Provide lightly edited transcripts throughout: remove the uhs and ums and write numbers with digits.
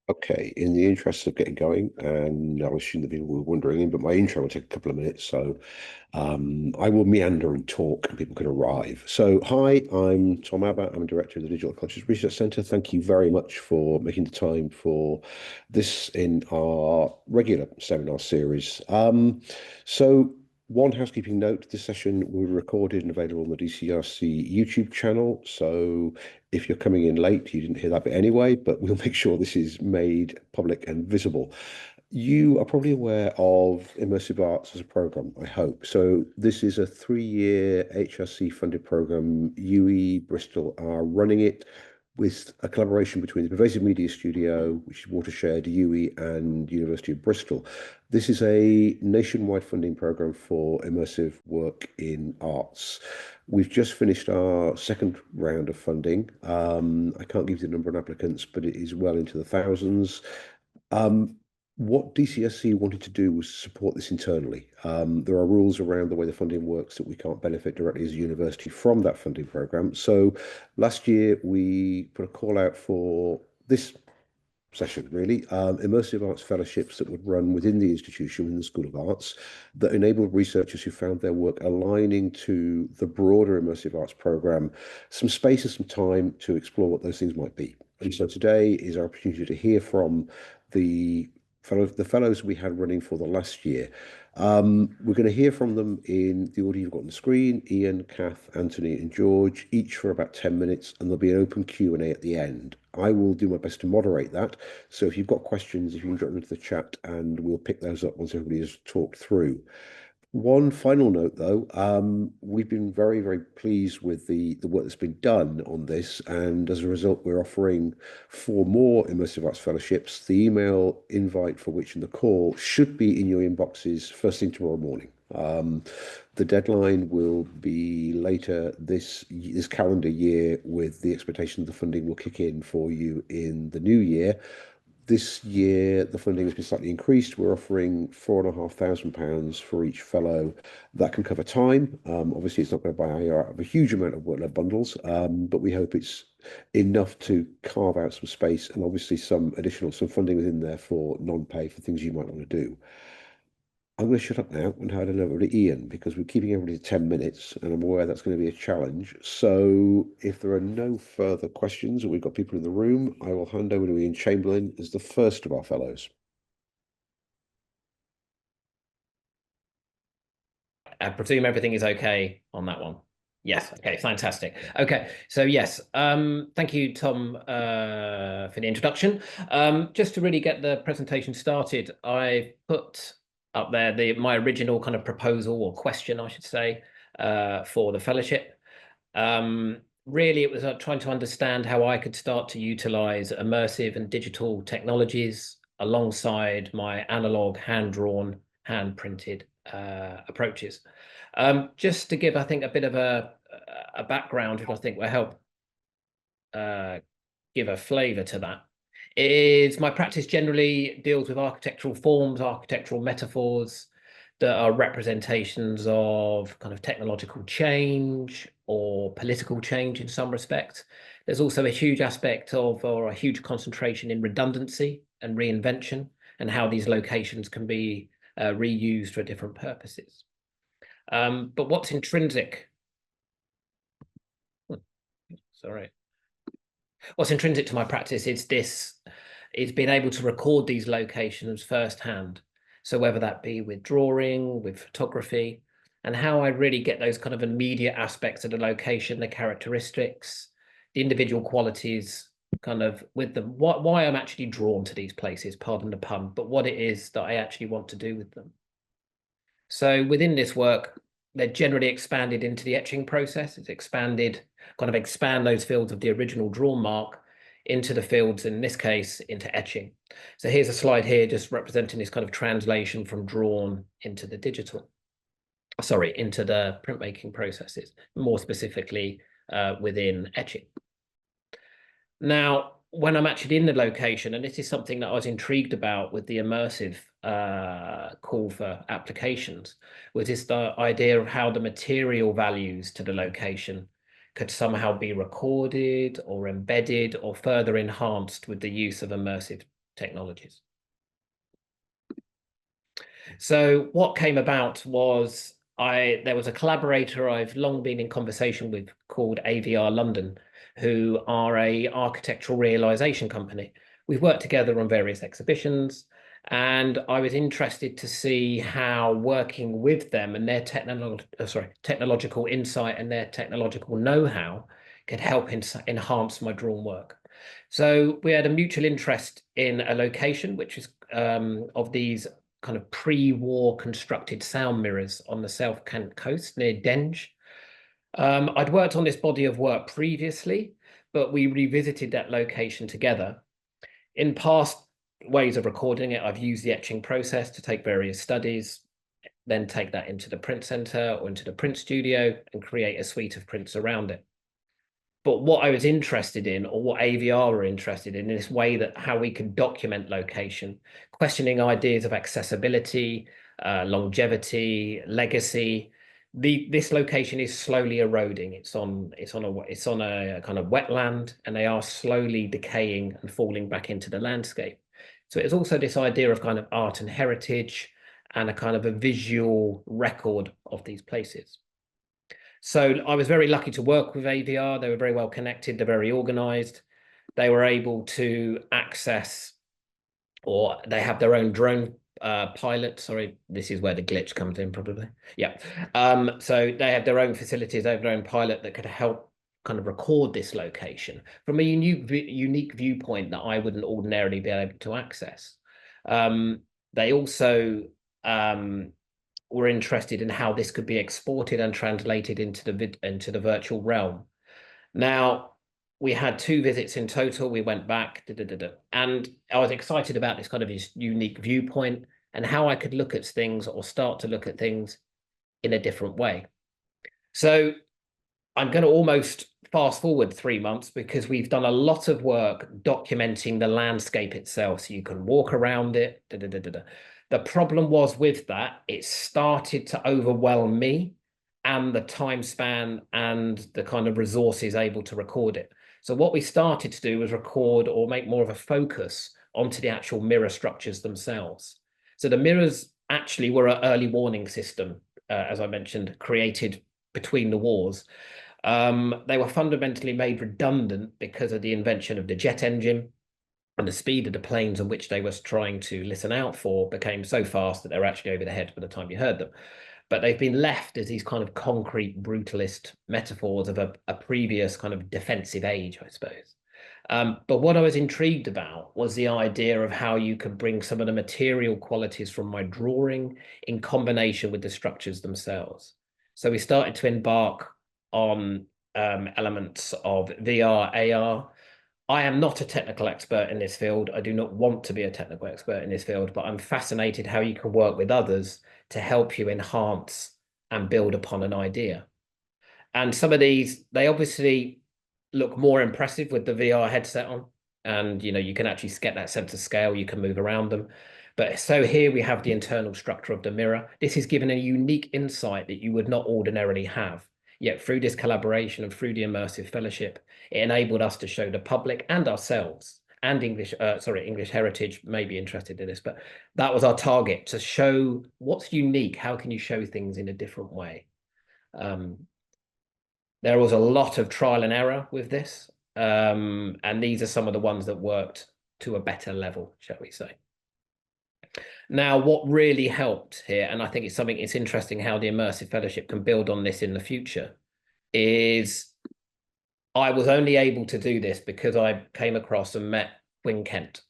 Okay, in the interest of getting going, and I assume that people were wondering, but my intro will take a couple of minutes, so I will meander and talk, and people can arrive. So, hi, I'm Tom Abbott. I'm Director of the Digital Conscious Research Centre. Thank you very much for making the time for this in our regular seminar series. So, one housekeeping note, this session will be recorded and available on the DCRC YouTube channel. So if you're coming in late, you didn't hear that bit anyway, but we'll make sure this is made public and visible. You are probably aware of Immersive Arts as a program, I hope. So this is a 3-year HRC funded program. UE Bristol are running it with a collaboration between the Pervasive Media Studio, which is Watershed, UE, and University of Bristol. This is a nationwide funding program for immersive work in arts. We've just finished our second round of funding. I can't give you the number of applicants, but it is well into the thousands. Um, what DCSC wanted to do was support this internally. There are rules around the way the funding works that we can't benefit directly as a university from that funding program. So last year we put a call out for this session, really, immersive arts fellowships that would run within the institution, within the School of Arts, that enabled researchers who found their work aligning to the broader immersive arts program some space and some time to explore what those things might be. And so today is our opportunity to hear from the fellows we had running for the last year. We're going to hear from them in the order you've got on the screen: Ian, Kath, Anthony, and George, each for about 10 minutes, and there'll be an open Q&A at the end. I will do my best to moderate that. So if you've got questions, if you can drop them into the chat, and we'll pick those up once everybody has talked through. One final note, though, we've been very, very pleased with the work that's been done on this, and as a result, we're offering 4 more Immersive Arts Fellowships, the email invite for which and the call should be in your inboxes first thing tomorrow morning. The deadline will be later this calendar year, with the expectation the funding will kick in for you in the new year. This year, the funding has been slightly increased. We're offering £4,500 for each fellow. That can cover time. Obviously, it's not going to buy out a huge amount of workload bundles, but we hope it's enough to carve out some space, and obviously some funding within there for non-pay for things you might want to do. I'm going to shut up now and hand it over to Ian, because we're keeping everybody to 10 minutes, and I'm aware that's going to be a challenge. So if there are no further questions, or we've got people in the room, I will hand over to Ian Chamberlain as the first of our fellows. I presume everything is okay on that one. Yes. Okay. Fantastic. Okay. So yes. Thank you, Tom, for the introduction. Just to really get the presentation started, I put up there my original kind of proposal or question, I should say, for the fellowship. Really, it was trying to understand how I could start to utilize immersive and digital technologies alongside my analog, hand-drawn, hand-printed approaches. Just to give, I think, a bit of a background, which I think will help give a flavor to that, is my practice generally deals with architectural forms, architectural metaphors that are representations of kind of technological change or political change in some respects. There's also a huge aspect of, or a huge concentration in, redundancy and reinvention, and how these locations can be reused for different purposes. But what's intrinsic? Sorry. What's intrinsic to my practice is being able to record these locations firsthand. So whether that be with drawing, with photography, and how I really get those kind of immediate aspects of the location, the characteristics, the individual qualities, kind of with them, why I'm actually drawn to these places, pardon the pun, but what it is that I actually want to do with them. So within this work, they're generally expanded into the etching process. It's expand those fields of the original drawn mark into the fields, in this case, into etching. So here's a slide here just representing this kind of translation from drawn into the digital. Sorry, into the printmaking processes, more specifically within etching. Now, when I'm actually in the location, and this is something that I was intrigued about with the immersive call for applications, was this the idea of how the material values to the location could somehow be recorded or embedded or further enhanced with the use of immersive technologies. So what came about was there was a collaborator I've long been in conversation with called AVR London, who are a architectural realization company. We've worked together on various exhibitions, and I was interested to see how working with them and their technological insight and their technological know-how could help enhance my drawn work. So we had a mutual interest in a location, which is of these kind of pre-war constructed sound mirrors on the South Kent coast near Denge. I'd worked on this body of work previously, but we revisited that location together. In past ways of recording it, I've used the etching process to take various studies, then take that into the print center or into the print studio and create a suite of prints around it. But what I was interested in, or what AVR were interested in this way that how we could document location, questioning ideas of accessibility, longevity, legacy. This location is slowly eroding. It's on a kind of wetland, and they are slowly decaying and falling back into the landscape. So it's also this idea of kind of art and heritage and a kind of a visual record of these places. So I was very lucky to work with AVR. They were very well connected. They're very organized. They were able to access, or they have their own drone pilot. Sorry, this is where the glitch comes in probably. Yeah. So they have their own facilities, they have their own pilot that could help kind of record this location from a unique viewpoint that I wouldn't ordinarily be able to access. They also were interested in how this could be exported and translated into the virtual realm. Now, we had 2 visits in total. We went back, and I was excited about this kind of unique viewpoint and how I could look at things or start to look at things in a different way. So I'm going to almost fast forward 3 months because we've done a lot of work documenting the landscape itself, so you can walk around it. The problem was with that, it started to overwhelm me and the time span and the kind of resources able to record it. So what we started to do was record or make more of a focus onto the actual mirror structures themselves. So the mirrors actually were an early warning system, as I mentioned, created between the wars. They were fundamentally made redundant because of the invention of the jet engine, and the speed of the planes on which they were trying to listen out for became so fast that they were actually over the head by the time you heard them. But they've been left as these kind of concrete brutalist metaphors of a previous kind of defensive age, I suppose. But what I was intrigued about was the idea of how you could bring some of the material qualities from my drawing in combination with the structures themselves. So we started to embark on elements of VR, AR. I am not a technical expert in this field. I do not want to be a technical expert in this field, but I'm fascinated how you can work with others to help you enhance and build upon an idea. And some of these, they obviously look more impressive with the VR headset on, and you can actually get that sense of scale. You can move around them. But so here we have the internal structure of the mirror. This is given a unique insight that you would not ordinarily have. Yet through this collaboration and through the Immersive Fellowship, it enabled us to show the public and ourselves, and English Heritage may be interested in this, but that was our target, to show what's unique. How can you show things in a different way? There was a lot of trial and error with this, and these are some of the ones that worked to a better level, shall we say. Now, what really helped here, and I think it's interesting how the Immersive Fellowship can build on this in the future, is I was only able to do this because I came across and met Quinn Kent.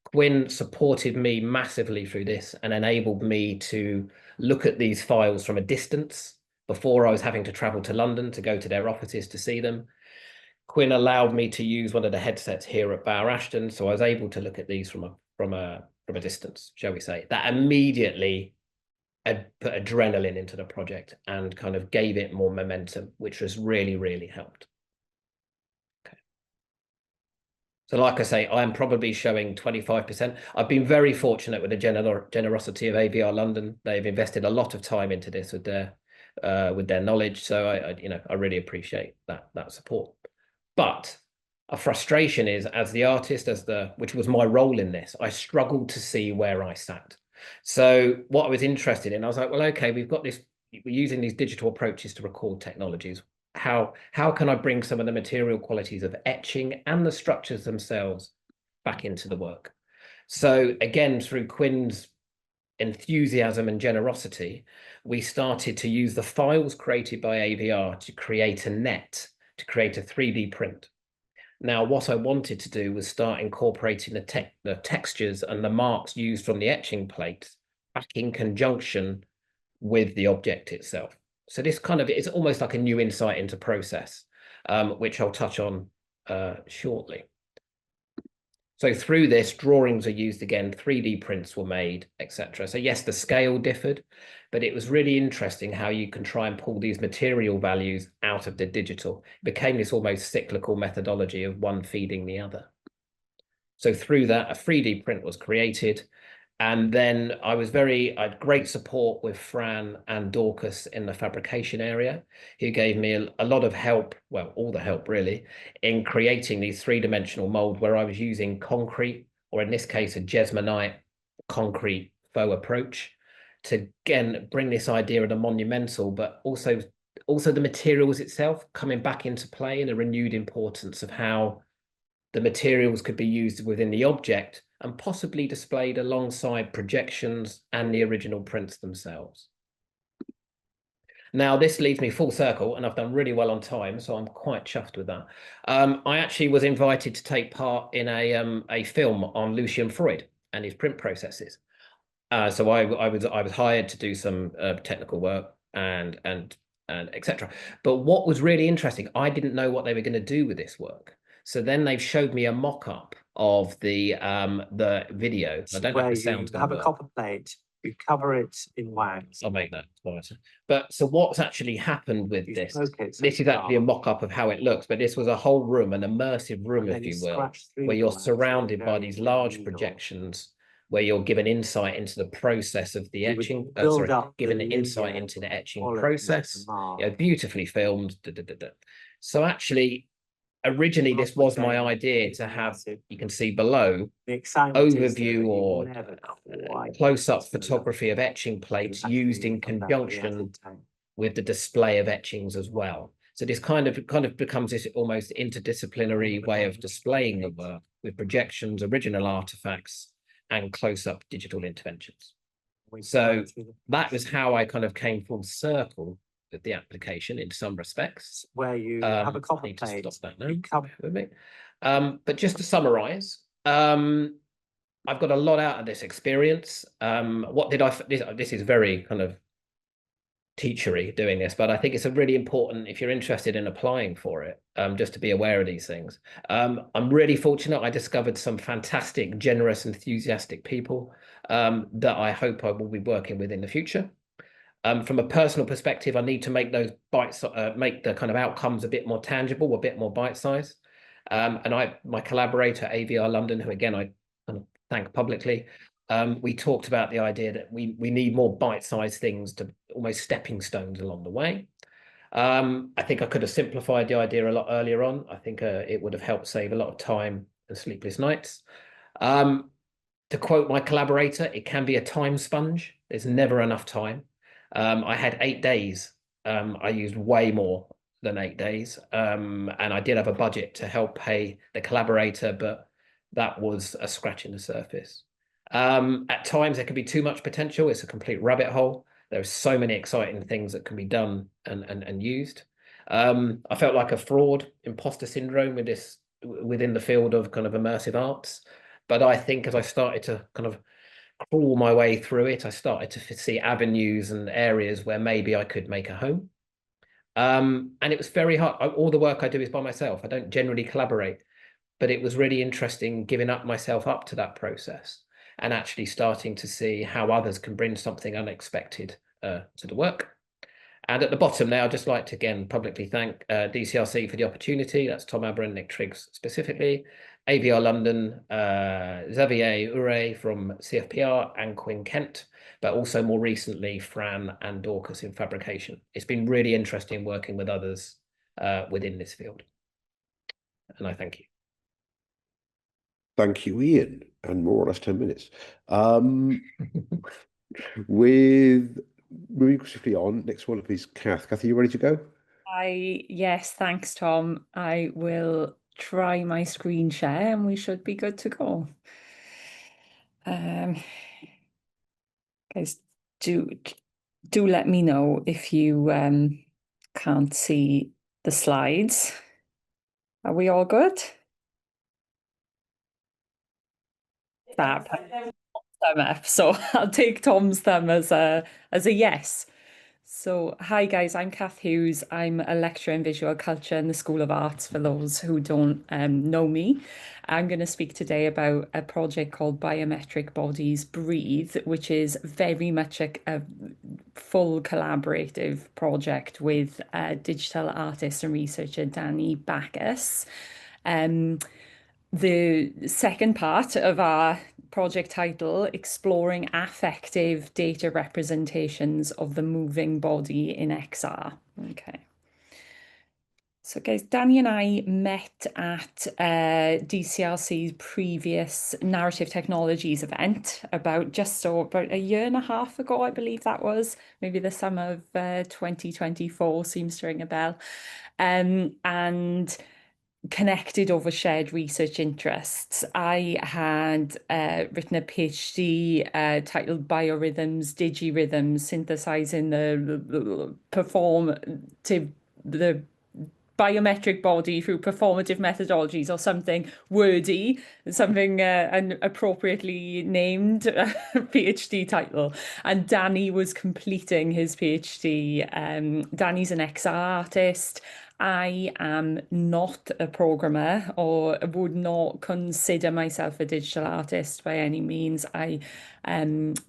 Quinn supported me massively through this and enabled me to look at these files from a distance before I was having to travel to London to go to their offices to see them. Quinn allowed me to use one of the headsets here at Bower Ashton, so I was able to look at these from a distance, shall we say. That immediately put adrenaline into the project and kind of gave it more momentum, which has really, really helped. Okay. So like I say, I'm probably showing 25%. I've been very fortunate with the generosity of AVR London. They've invested a lot of time into this with their knowledge. So I really appreciate that support. But a frustration is, as the artist, which was my role in this, I struggled to see where I sat. So what I was interested in, I was like, well, okay, we're using these digital approaches to record technologies. How can I bring some of the material qualities of etching and the structures themselves back into the work? So again, through Quinn's enthusiasm and generosity, we started to use the files created by AVR to create a net, to create a 3D print. Now, what I wanted to do was start incorporating the textures and the marks used from the etching plates back in conjunction with the object itself. So this kind of is almost like a new insight into process, which I'll touch on shortly. So through this, drawings are used again, 3D prints were made, etc. So yes, the scale differed, but it was really interesting how you can try and pull these material values out of the digital. It became this almost cyclical methodology of one feeding the other. So through that, a 3D print was created. And then I had great support with Fran and Dorcas in the fabrication area, who gave me a lot of help, well, all the help really, in creating these three-dimensional mold where I was using concrete, or in this case, a Jesmonite concrete faux approach, to again bring this idea of the monumental, but also the materials itself coming back into play, and a renewed importance of how the materials could be used within the object and possibly displayed alongside projections and the original prints themselves. Now, this leads me full circle, and I've done really well on time, so I'm quite chuffed with that. I actually was invited to take part in a film on Lucian Freud and his print processes. So I was hired to do some technical work and etc. But what was really interesting, I didn't know what they were going to do with this work. So then they've showed me a mock-up of the video. I don't know if the sound's going to work. Have a copper plate, you cover it in wax. I'll make that quieter. But so what's actually happened with this? This is actually a mock-up of how it looks, but this was a whole room, an immersive room, if you will, where you're surrounded by these large projections, where you're given insight into the process of the etching. Given an insight into the etching process. Beautifully filmed. So actually, originally, this was my idea to have, you can see below, overview or close-up photography of etching plates used in conjunction with the display of etchings as well. So this kind of becomes this almost interdisciplinary way of displaying the work with projections, original artifacts, and close-up digital interventions. So that was how I kind of came full circle with the application in some respects. Where you have a copper plate. Stop that now. With me. But just to summarize, I've got a lot out of this experience. What did this is very kind of teachery doing this, but I think it's a really important, if you're interested in applying for it, just to be aware of these things. I'm really fortunate. I discovered some fantastic, generous, enthusiastic people that I hope I will be working with in the future. From a personal perspective, I need to make those make the kind of outcomes a bit more tangible, a bit more bite-sized. And my collaborator, AVR London, who again I kind of thank publicly, we talked about the idea that we need more bite-sized things, to almost stepping stones along the way. I think I could have simplified the idea a lot earlier on. I think it would have helped save a lot of time and sleepless nights. To quote my collaborator, it can be a time sponge. There's never enough time. I had 8 days. I used way more than 8 days. And I did have a budget to help pay the collaborator, but that was a scratch in the surface. At times, there can be too much potential. It's a complete rabbit hole. There are so many exciting things that can be done and used. I felt like a fraud, imposter syndrome within the field of kind of immersive arts. But I think as I started to kind of crawl my way through it, I started to see avenues and areas where maybe I could make a home. And it was very hard. All the work I do is by myself. I don't generally collaborate, but it was really interesting giving myself up to that process and actually starting to see how others can bring something unexpected to the work. And at the bottom now, I'd just like to again publicly thank DCRC for the opportunity. That's Tom Aber and Nick Triggs specifically, AVR London, Xavier Ure from CFPR and Quinn Kent, but also more recently, Fran and Dorcas in fabrication. It's been really interesting working with others within this field. And I thank you. Thank you, Ian, and more or less 10 minutes. With moving swiftly on, next one, please, Kath. Kath, are you ready to go? Yes, thanks, Tom. I will try my screen share and we should be good to go. Guys, do let me know if you can't see the slides. Are we all good? Fab. Thumb up. So I'll take Tom's thumb as a yes. So, hi guys, I'm Kath Hughes. I'm a lecturer in visual culture in the School of Arts, for those who don't know me. I'm going to speak today about a project called Biometric Bodies Breathe, which is very much a full collaborative project with digital artist and researcher Danny Backus. The second part of our project title, exploring affective data representations of the moving body in XR. Okay. So guys, Danny and I met at DCRC's previous Narrative Technologies event about a year and a half ago, I believe that was. Maybe the summer of 2024 seems to ring a bell. And connected over shared research interests. I had written a PhD titled Biorhythms, Digirhythms, Synthesizing the biometric body through performative methodologies, or something wordy, something an appropriately named PhD title. And Danny was completing his PhD. Danny's an XR artist. I am not a programmer, or would not consider myself a digital artist by any means. I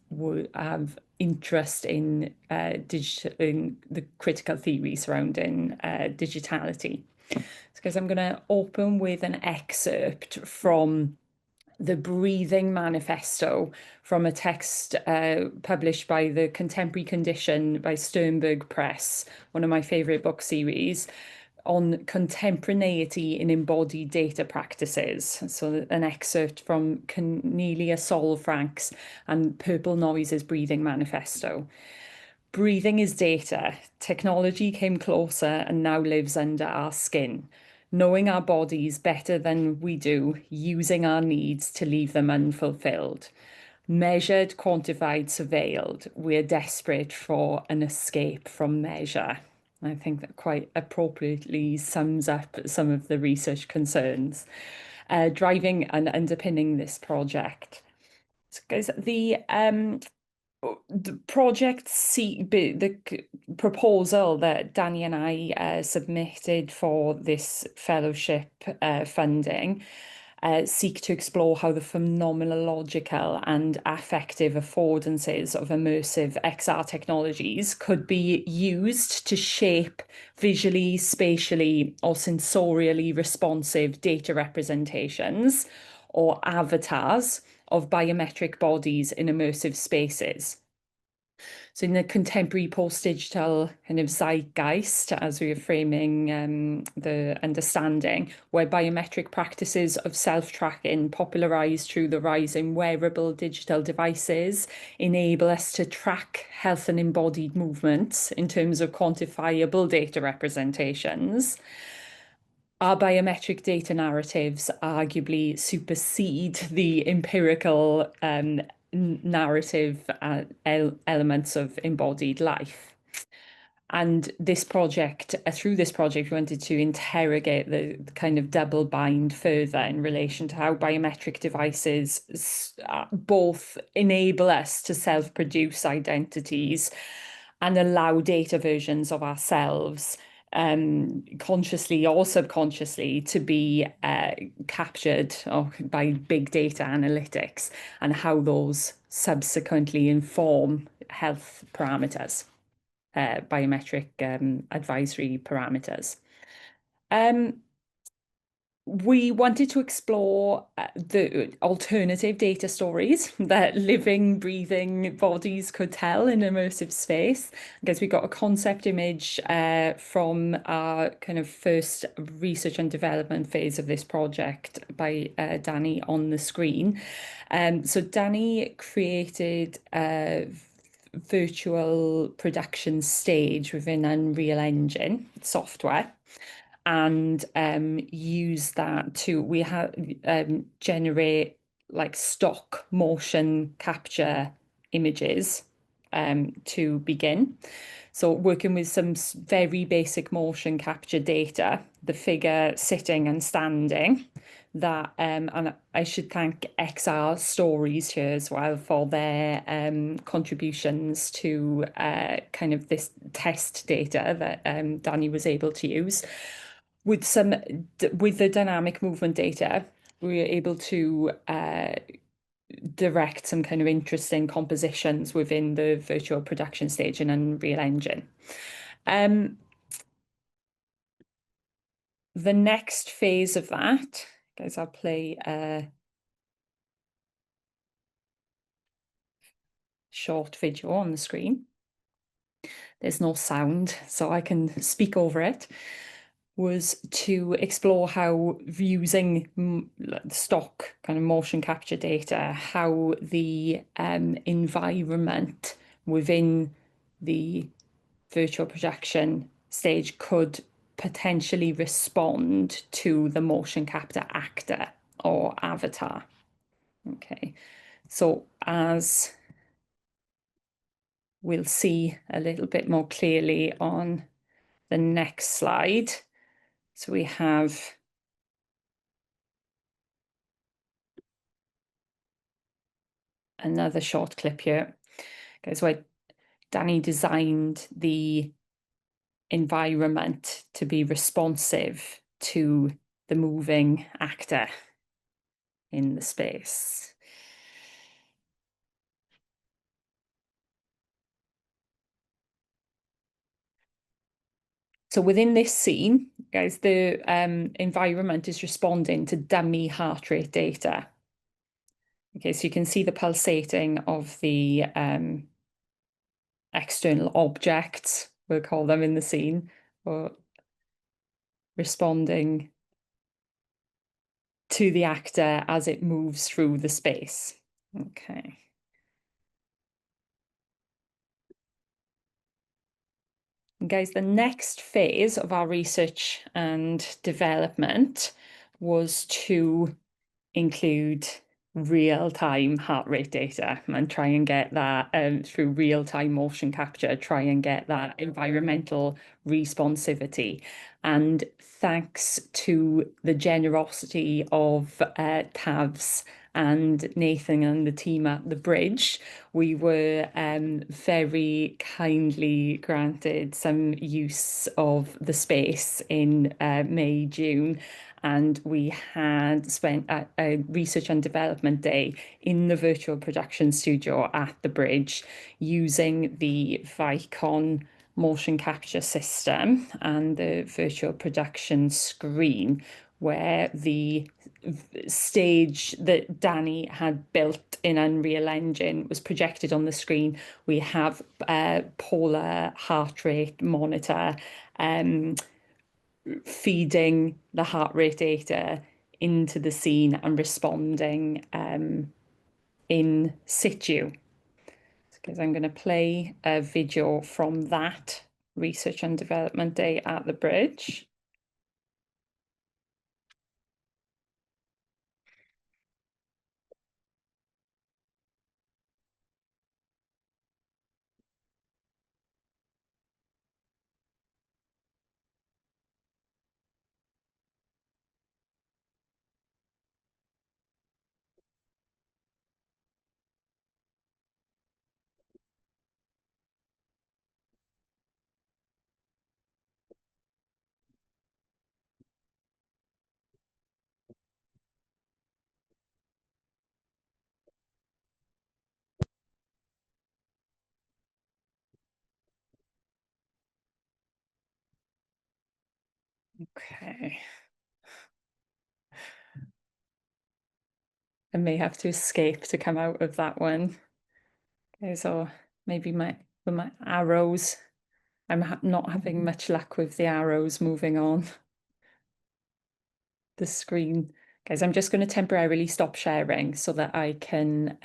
would have interest in in the critical theory surrounding digitality. Because I'm going to open with an excerpt from the Breathing Manifesto, from a text published by the Contemporary Condition by Sternberg Press, one of my favorite book series, on contemporaneity in embodied data practices. So an excerpt from Cornelia Solfrank's and Purple Noise's Breathing Manifesto. Breathing is data. Technology came closer and now lives under our skin. Knowing our bodies better than we do, using our needs to leave them unfulfilled. Measured, quantified, surveilled. We're desperate for an escape from measure. I think that quite appropriately sums up some of the research concerns driving and underpinning this project. So guys, the project the proposal that Danny and I submitted for this fellowship funding seek to explore how the phenomenological and affective affordances of immersive XR technologies could be used to shape visually, spatially, or sensorially responsive data representations, or avatars, of biometric bodies in immersive spaces. So in the contemporary post-digital kind of zeitgeist, as we are framing the understanding, where biometric practices of self-tracking, popularized through the rise in wearable digital devices, enable us to track health and embodied movements in terms of quantifiable data representations. Our biometric data narratives arguably supersede the empirical narrative elements of embodied life. And this project, through this project, we wanted to interrogate the kind of double bind further in relation to how biometric devices both enable us to self-produce identities and allow data versions of ourselves, consciously or subconsciously, to be captured by big data analytics, and how those subsequently inform health parameters, biometric advisory parameters. we wanted to explore the alternative data stories that living, breathing bodies could tell in immersive space. I guess we got a concept image from our kind of first research and development phase of this project by Danny on the screen. So Danny created a virtual production stage within Unreal Engine software, and use that to generate like stock motion capture images to begin. So working with some very basic motion capture data, the figure sitting and standing, that and I should thank XR Stories here as well for their contributions to kind of this test data that Danny was able to use. With the dynamic movement data, we were able to direct some kind of interesting compositions within the virtual production stage in Unreal Engine. The next phase of that, guys, I'll play a short video on the screen. There's no sound, so I can speak over it. Was to explore how using stock kind of motion capture data, how the environment within the virtual projection stage could potentially respond to the motion capture actor or avatar. Okay, so as we'll see a little bit more clearly on the next slide. So we have another short clip here, guys, where Danny designed the environment to be responsive to the moving actor in the space. So within this scene, guys, the environment is responding to dummy heart rate data. Okay, so you can see the pulsating of the external objects, we'll call them in the scene, or responding to the actor as it moves through the space. Okay. And guys, the next phase of our research and development was to include real-time heart rate data and try and get that through real-time motion capture, try and get that environmental responsivity. And thanks to the generosity of Tavs and Nathan and the team at the Bridge, we were very kindly granted some use of the space in May, June. And we had spent a research and development day in the virtual production studio at the Bridge using the Vicon motion capture system and the virtual production screen, where the stage that Danny had built in Unreal Engine was projected on the screen. We have a polar heart rate monitor feeding the heart rate data into the scene and responding in situ. Because I'm going to play a video from that research and development day at the Bridge. Okay. I may have to escape to come out of that one. Okay, so maybe with my arrows, I'm not having much luck with the arrows moving on the screen. Guys, I'm just going to temporarily stop sharing so that I can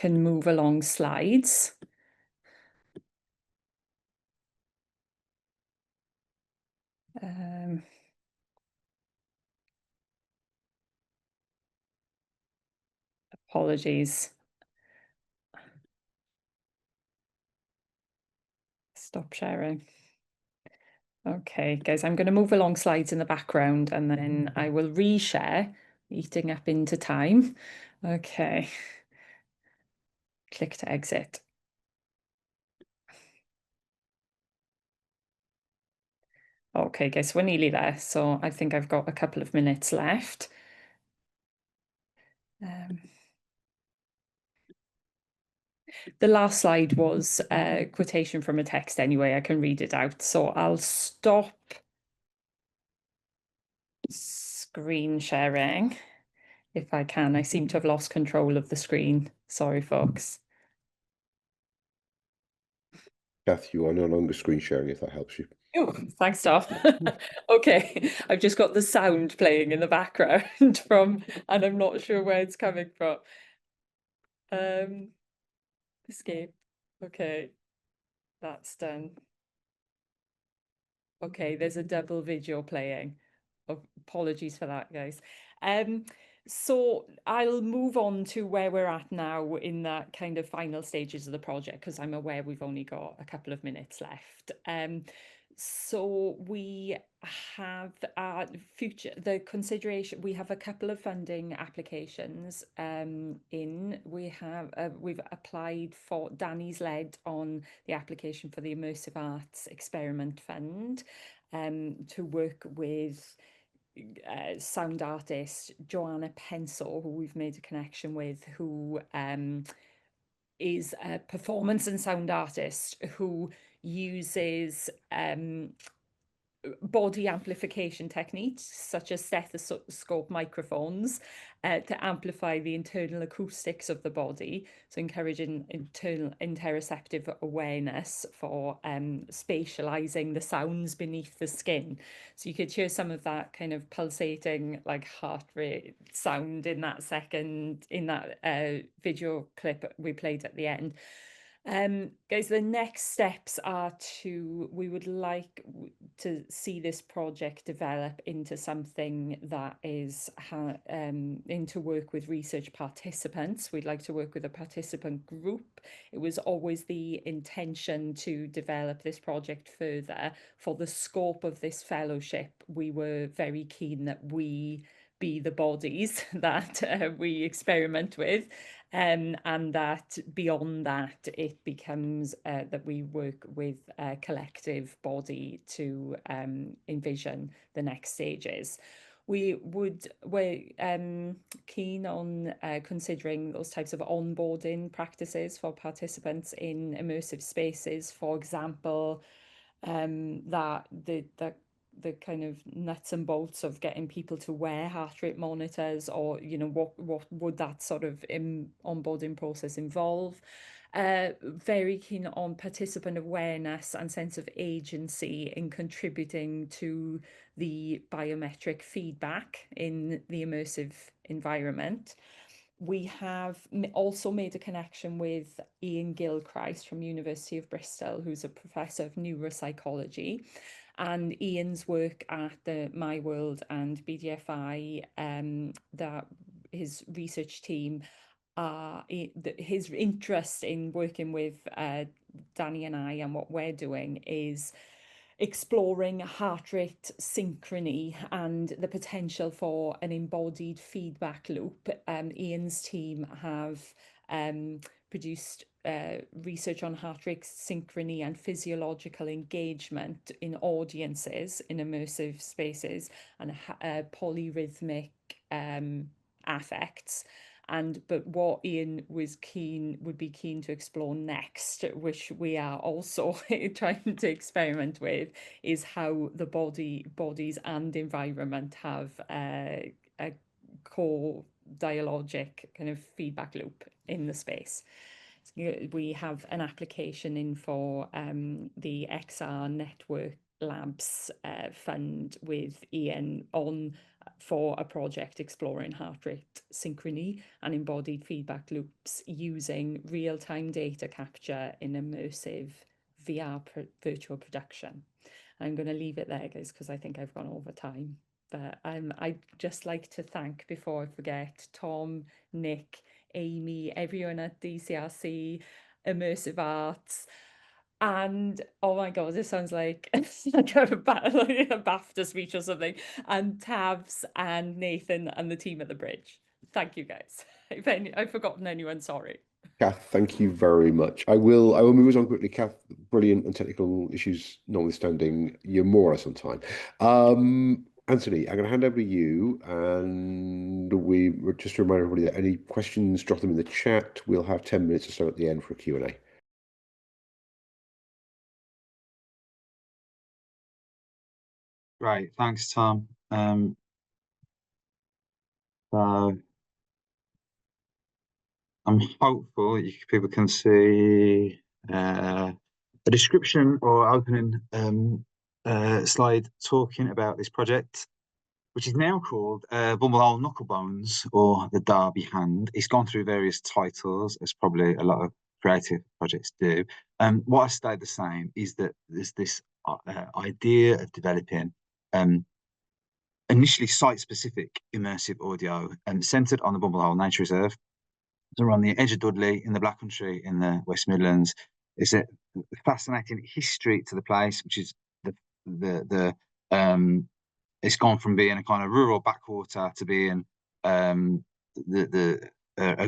move along slides. Apologies. Stop sharing. Okay, guys, I'm going to move along slides in the background and then I will reshare, eating up into time. Okay. Click to exit. Okay, guys, we're nearly there. So I think I've got a couple of minutes left. The last slide was a quotation from a text anyway. I can read it out. So I'll stop screen sharing if I can. I seem to have lost control of the screen. Sorry, folks. Kath, you are no longer screen sharing, if that helps you. Oh, thanks, Tom. Okay, I've just got the sound playing in the background and I'm not sure where it's coming from. Escape. Okay, that's done. Okay, there's a double video playing. Oh, apologies for that, guys. So I'll move on to where we're at now in that kind of final stages of the project, because I'm aware we've only got a couple of minutes left. So we have the consideration, we have a couple of funding applications we've applied for, Danny's led on the application for the Immersive Arts Experiment Fund to work with sound artist Joanna Pensel, who we've made a connection with, who is a performance and sound artist who uses body amplification techniques such as stethoscope microphones to amplify the internal acoustics of the body, so encouraging internal interoceptive awareness for spatializing the sounds beneath the skin. So you could hear some of that kind of pulsating, like heart rate sound in that video clip we played at the end. Guys, the next steps are we would like to see this project develop into something that is into work with research participants. We'd like to work with a participant group. It was always the intention to develop this project further. For the scope of this fellowship, we were very keen that we be the bodies that we experiment with, and that beyond that it becomes that we work with a collective body to envision the next stages. We're keen on considering those types of onboarding practices for participants in immersive spaces. For example, that the kind of nuts and bolts of getting people to wear heart rate monitors, or what would that sort of onboarding process involve. Very keen on participant awareness and sense of agency in contributing to the biometric feedback in the immersive environment. We have also made a connection with Ian Gilchrist from University of Bristol, who's a professor of neuropsychology. And Ian's work at the My World and BDFI, that his research team, his interest in working with Danny and I and what we're doing is exploring heart rate synchrony and the potential for an embodied feedback loop. Ian's team have produced research on heart rate synchrony and physiological engagement in audiences in immersive spaces and polyrhythmic affects. But what Ian would be keen to explore next, which we are also trying to experiment with, is how the bodies and environment have a core dialogic kind of feedback loop in the space. We have an application in for the XR Network Labs fund with Ian on for a project exploring heart rate synchrony and embodied feedback loops using real-time data capture in immersive VR virtual production. I'm going to leave it there, guys, because I think I've gone over time. But I'd just like to thank, before I forget, Tom, Nick, Amy, everyone at DCRC, Immersive Arts, and oh my god, this sounds like like a BAFTA speech or something, and Tabs and Nathan and the team at the bridge. Thank you, guys. If I've forgotten anyone, sorry. Kath, thank you very much. I will move us on quickly. Kath, brilliant, and technical issues notwithstanding, you're more or less on time. Anthony, I'm going to hand over to you, and we just to remind everybody that any questions, drop them in the chat. We'll have 10 minutes or so at the end for a Q&A. Great, thanks, Tom. So I'm hopeful people can see a description or opening slide talking about this project, which is now called Bumblehole Knucklebones, or the Derby Hand. It's gone through various titles, as probably a lot of creative projects do. What I stayed the same is that there's this idea of developing initially site-specific immersive audio centred on the Bumblehole Nature Reserve. So we're on the edge of Dudley in the Black Country in the West Midlands. It's a fascinating history to the place, which is it's gone from being a kind of rural backwater to being a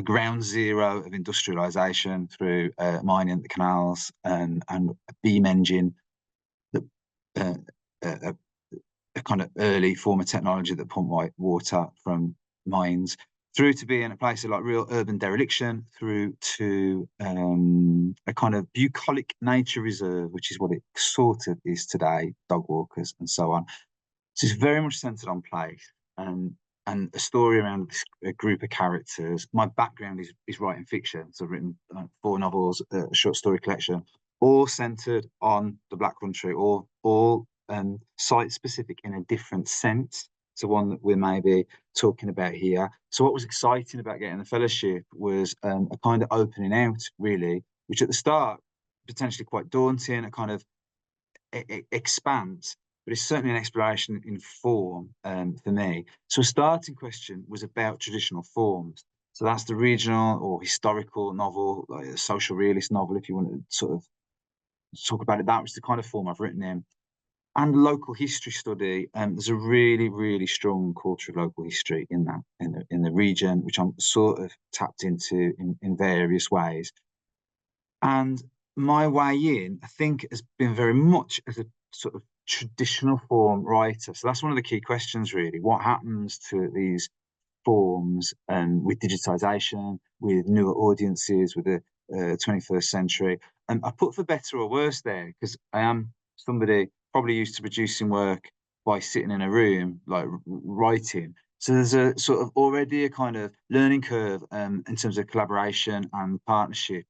ground zero of industrialisation through mining the canals and a beam engine, a kind of early form of technology that pumped water from mines, through to being a place of like real urban dereliction, through to a kind of bucolic nature reserve, which is what it sort of is today, dog walkers and so on. So it's very much centred on place and a story around a group of characters. My background is writing fiction, so I've written 4 novels, a short story collection, all centred on the Black Country, all site-specific in a different sense to one that we're maybe talking about here. So what was exciting about getting the fellowship was a kind of opening out, really, which at the start, potentially quite daunting, a kind of expanse, but it's certainly an exploration in form for me. So a starting question was about traditional forms. So that's the regional or historical novel, like a social realist novel, if you want to sort of talk about it. That was the kind of form I've written in. And local history study, there's a really, really strong culture of local history in the region, which I'm sort of tapped into in various ways. And my way in, I think, has been very much as a sort of traditional form writer. So that's one of the key questions, really. What happens to these forms with digitisation, with newer audiences, with the 21st century? And I put for better or worse there, because I am somebody probably used to producing work by sitting in a room, like writing. So there's a sort of already a kind of learning curve in terms of collaboration and partnership,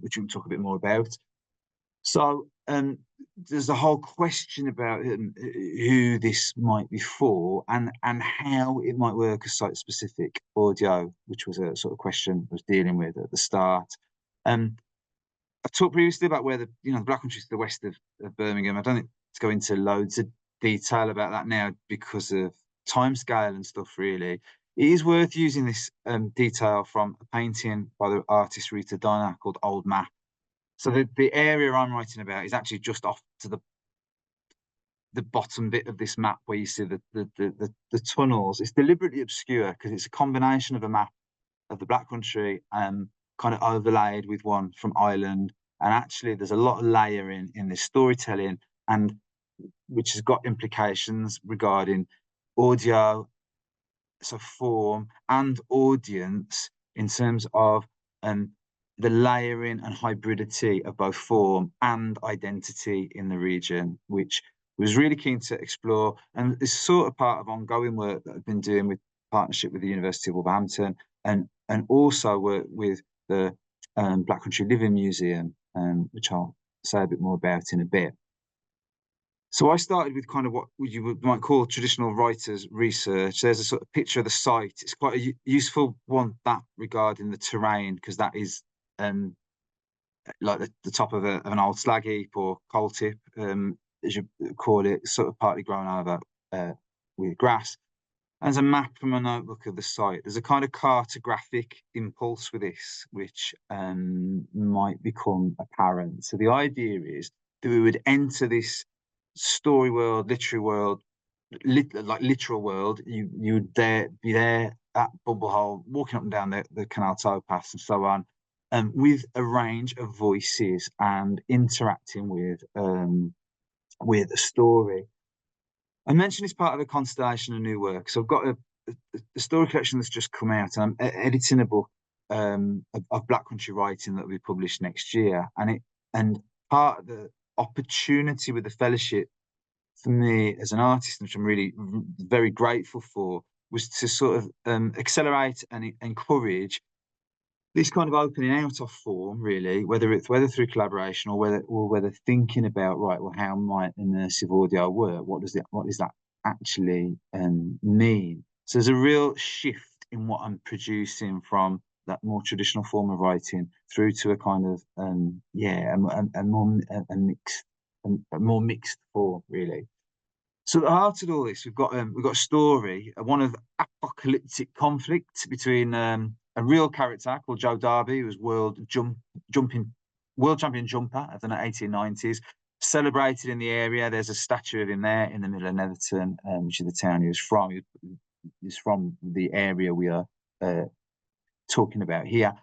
which we can talk a bit more about. So there's a whole question about who this might be for and how it might work as site-specific audio, which was a sort of question I was dealing with at the start. I've talked previously about where the Black Country is to the west of Birmingham. I don't think to go into loads of detail about that now because of timescale and stuff, really. It is worth using this detail from a painting by the artist Rita Donner called Old Map. So the area I'm writing about is actually just off to the bottom bit of this map where you see the tunnels. It's deliberately obscure because it's a combination of a map of the Black Country kind of overlaid with one from Ireland. And actually there's a lot of layering in this storytelling, and which has got implications regarding audio, so form, and audience in terms of the layering and hybridity of both form and identity in the region, which was really keen to explore. And it's sort of part of ongoing work that I've been doing with partnership with the University of Wolverhampton, and also work with the Black Country Living Museum, which I'll say a bit more about in a bit. So I started with kind of what you might call traditional writers research. There's a sort of picture of the site. It's quite a useful one, that regarding the terrain, because that is like the top of an old slag heap or coal tip, as you call it, sort of partly grown over with grass. And there's a map from a notebook of the site. There's a kind of cartographic impulse with this, which might become apparent. So the idea is that we would enter this story world, literary world, like literal world. You would be there at Bumblehole, walking up and down the canal towpaths and so on, with a range of voices and interacting with a story. I mentioned it's part of a constellation of new work. So I've got a story collection that's just come out, and I'm editing a book of Black Country writing that will be published next year. And part of the opportunity with the fellowship for me as an artist, which I'm really very grateful for, was to sort of accelerate and encourage this kind of opening out of form, really, whether through collaboration or whether thinking about, right, well, how might immersive audio work? What does that actually mean? So there's a real shift in what I'm producing from that more traditional form of writing through to a kind of a more mixed form, really. So at the heart of all this, we've got a story, one of apocalyptic conflict between a real character called Joe Darby, who was world champion jumper of the 1890s, celebrated in the area. There's a statue of him there in the middle of Netherton, which is the town he was from. He's from the area we are talking about here.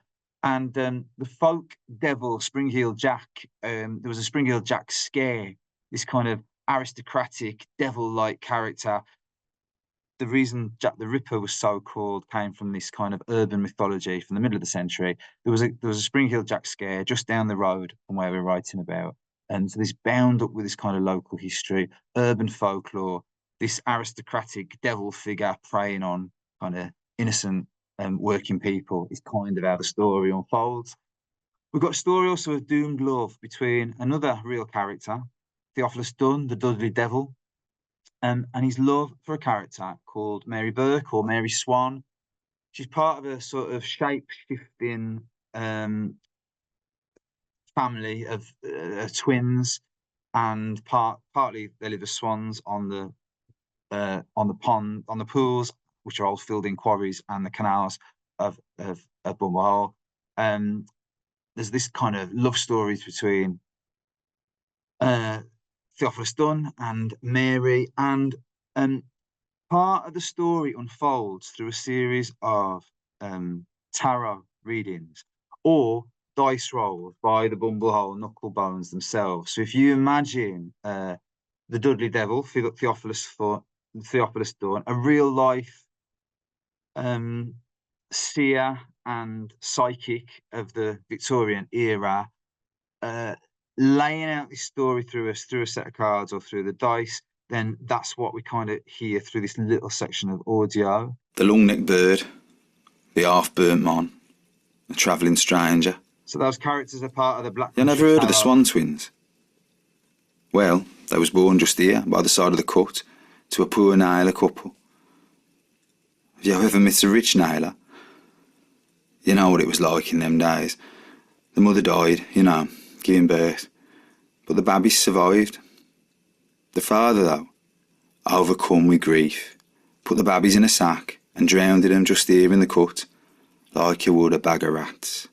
And the folk devil, Spring-Heeled Jack, there was a Spring-Heeled Jack scare, this kind of aristocratic, devil-like character. The reason Jack the Ripper was so called came from this kind of urban mythology from the middle of the century. There was a Spring-Heeled Jack scare just down the road from where we're writing about. And so this bound up with this kind of local history, urban folklore, this aristocratic devil figure preying on kind of innocent working people is kind of how the story unfolds. We've got a story also of doomed love between another real character, Theophilus Dunn, the Dudley Devil, and his love for a character called Mary Burke or Mary Swan. She's part of a sort of shape-shifting family of twins, and partly they live as swans on the pond, on the pools, which are all filled in quarries, and the canals of Bumblehole. There's this kind of love stories between Theophilus Dunn and Mary, and part of the story unfolds through a series of tarot readings or dice rolls by the Bumblehole knucklebones themselves. So if you imagine the Dudley Devil, Theophilus Dunn, a real life seer and psychic of the Victorian era, laying out this story through a set of cards or through the dice, then that's what we kind of hear through this little section of audio. The long-necked bird, the half-burnt man, the travelling stranger. So those characters are part of the Black. You never heard of the Swan twins? Well, they was born just here, by the side of the cut, to a poor nailer couple. Have you ever met a rich nailer? You know what it was like in them days. The mother died, giving birth, but the babies survived. The father, though, overcome with grief, put the babies in a sack and drowned them just here in the cut, like you would a bag of rats.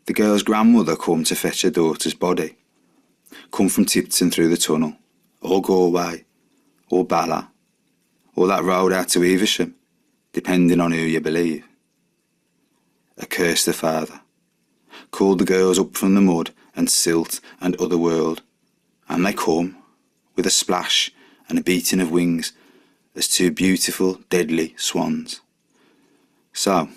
The girl's grandmother come to fetch her daughter's body, come from Tipton through the tunnel, or Galway, or Bala, or that road out to Evesham, depending on who you believe. Accursed the father, called the girls up from the mud and silt and other world, and they come, with a splash and a beating of wings, as two beautiful, deadly swans. So,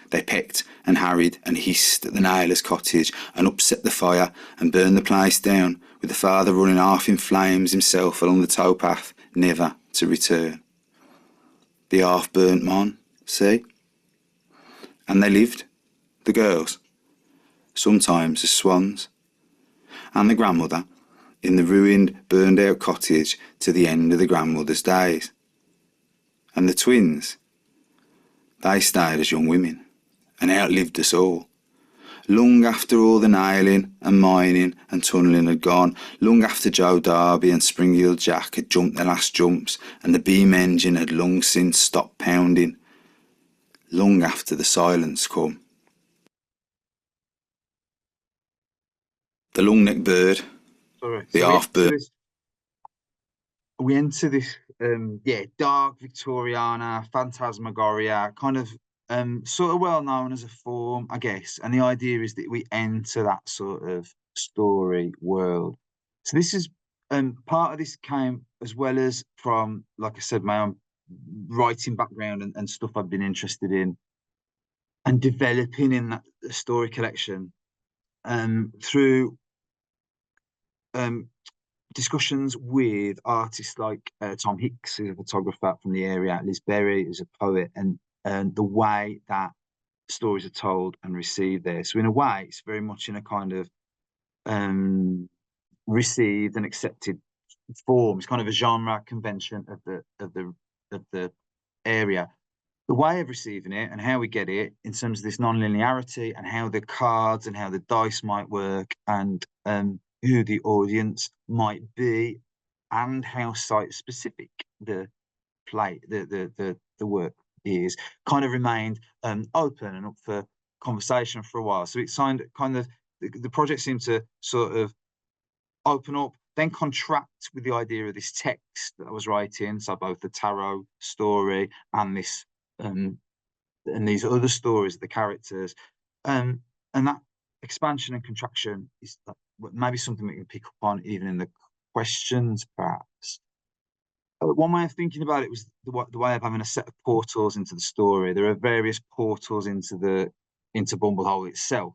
they pecked and harried and hissed at the nailer's cottage and upset the fire and burned the place down, with the father running half in flames himself along the towpath, never to return. the half-burnt mon, see? And they lived, the girls, sometimes as swans, and the grandmother, in the ruined, burned-out cottage to the end of the grandmother's days. And the twins, they stayed as young women, and outlived us all. Long after all the nailing and mining and tunnelling had gone, long after Joe Darby and Springfield Jack had jumped their last jumps and the beam engine had long since stopped pounding, long after the silence come. The long-necked bird, Sorry. the half-bird. We enter this, dark Victoriana, phantasmagoria, kind of sort of well known as a form, I guess. And the idea is that we enter that sort of story world. So this is part of this came as well as from, like I said, my own writing background and stuff I've been interested in and developing in that story collection through discussions with artists like Tom Hicks, who's a photographer from the area, Liz Berry, who's a poet, and the way that stories are told and received there. So in a way, it's very much in a kind of received and accepted form. It's kind of a genre convention of the area. The way of receiving it and how we get it in terms of this non-linearity and how the cards and how the dice might work and who the audience might be and how site specific the play the work is kind of remained open and up for conversation for a while. So it signed kind of the project seemed to sort of open up, then contract with the idea of this text that I was writing. So both the tarot story and this and these other stories of the characters, and that expansion and contraction is maybe something we can pick up on even in the questions, perhaps. One way of thinking about it was the way of having a set of portals into the story. There are various portals into Bumblehole itself.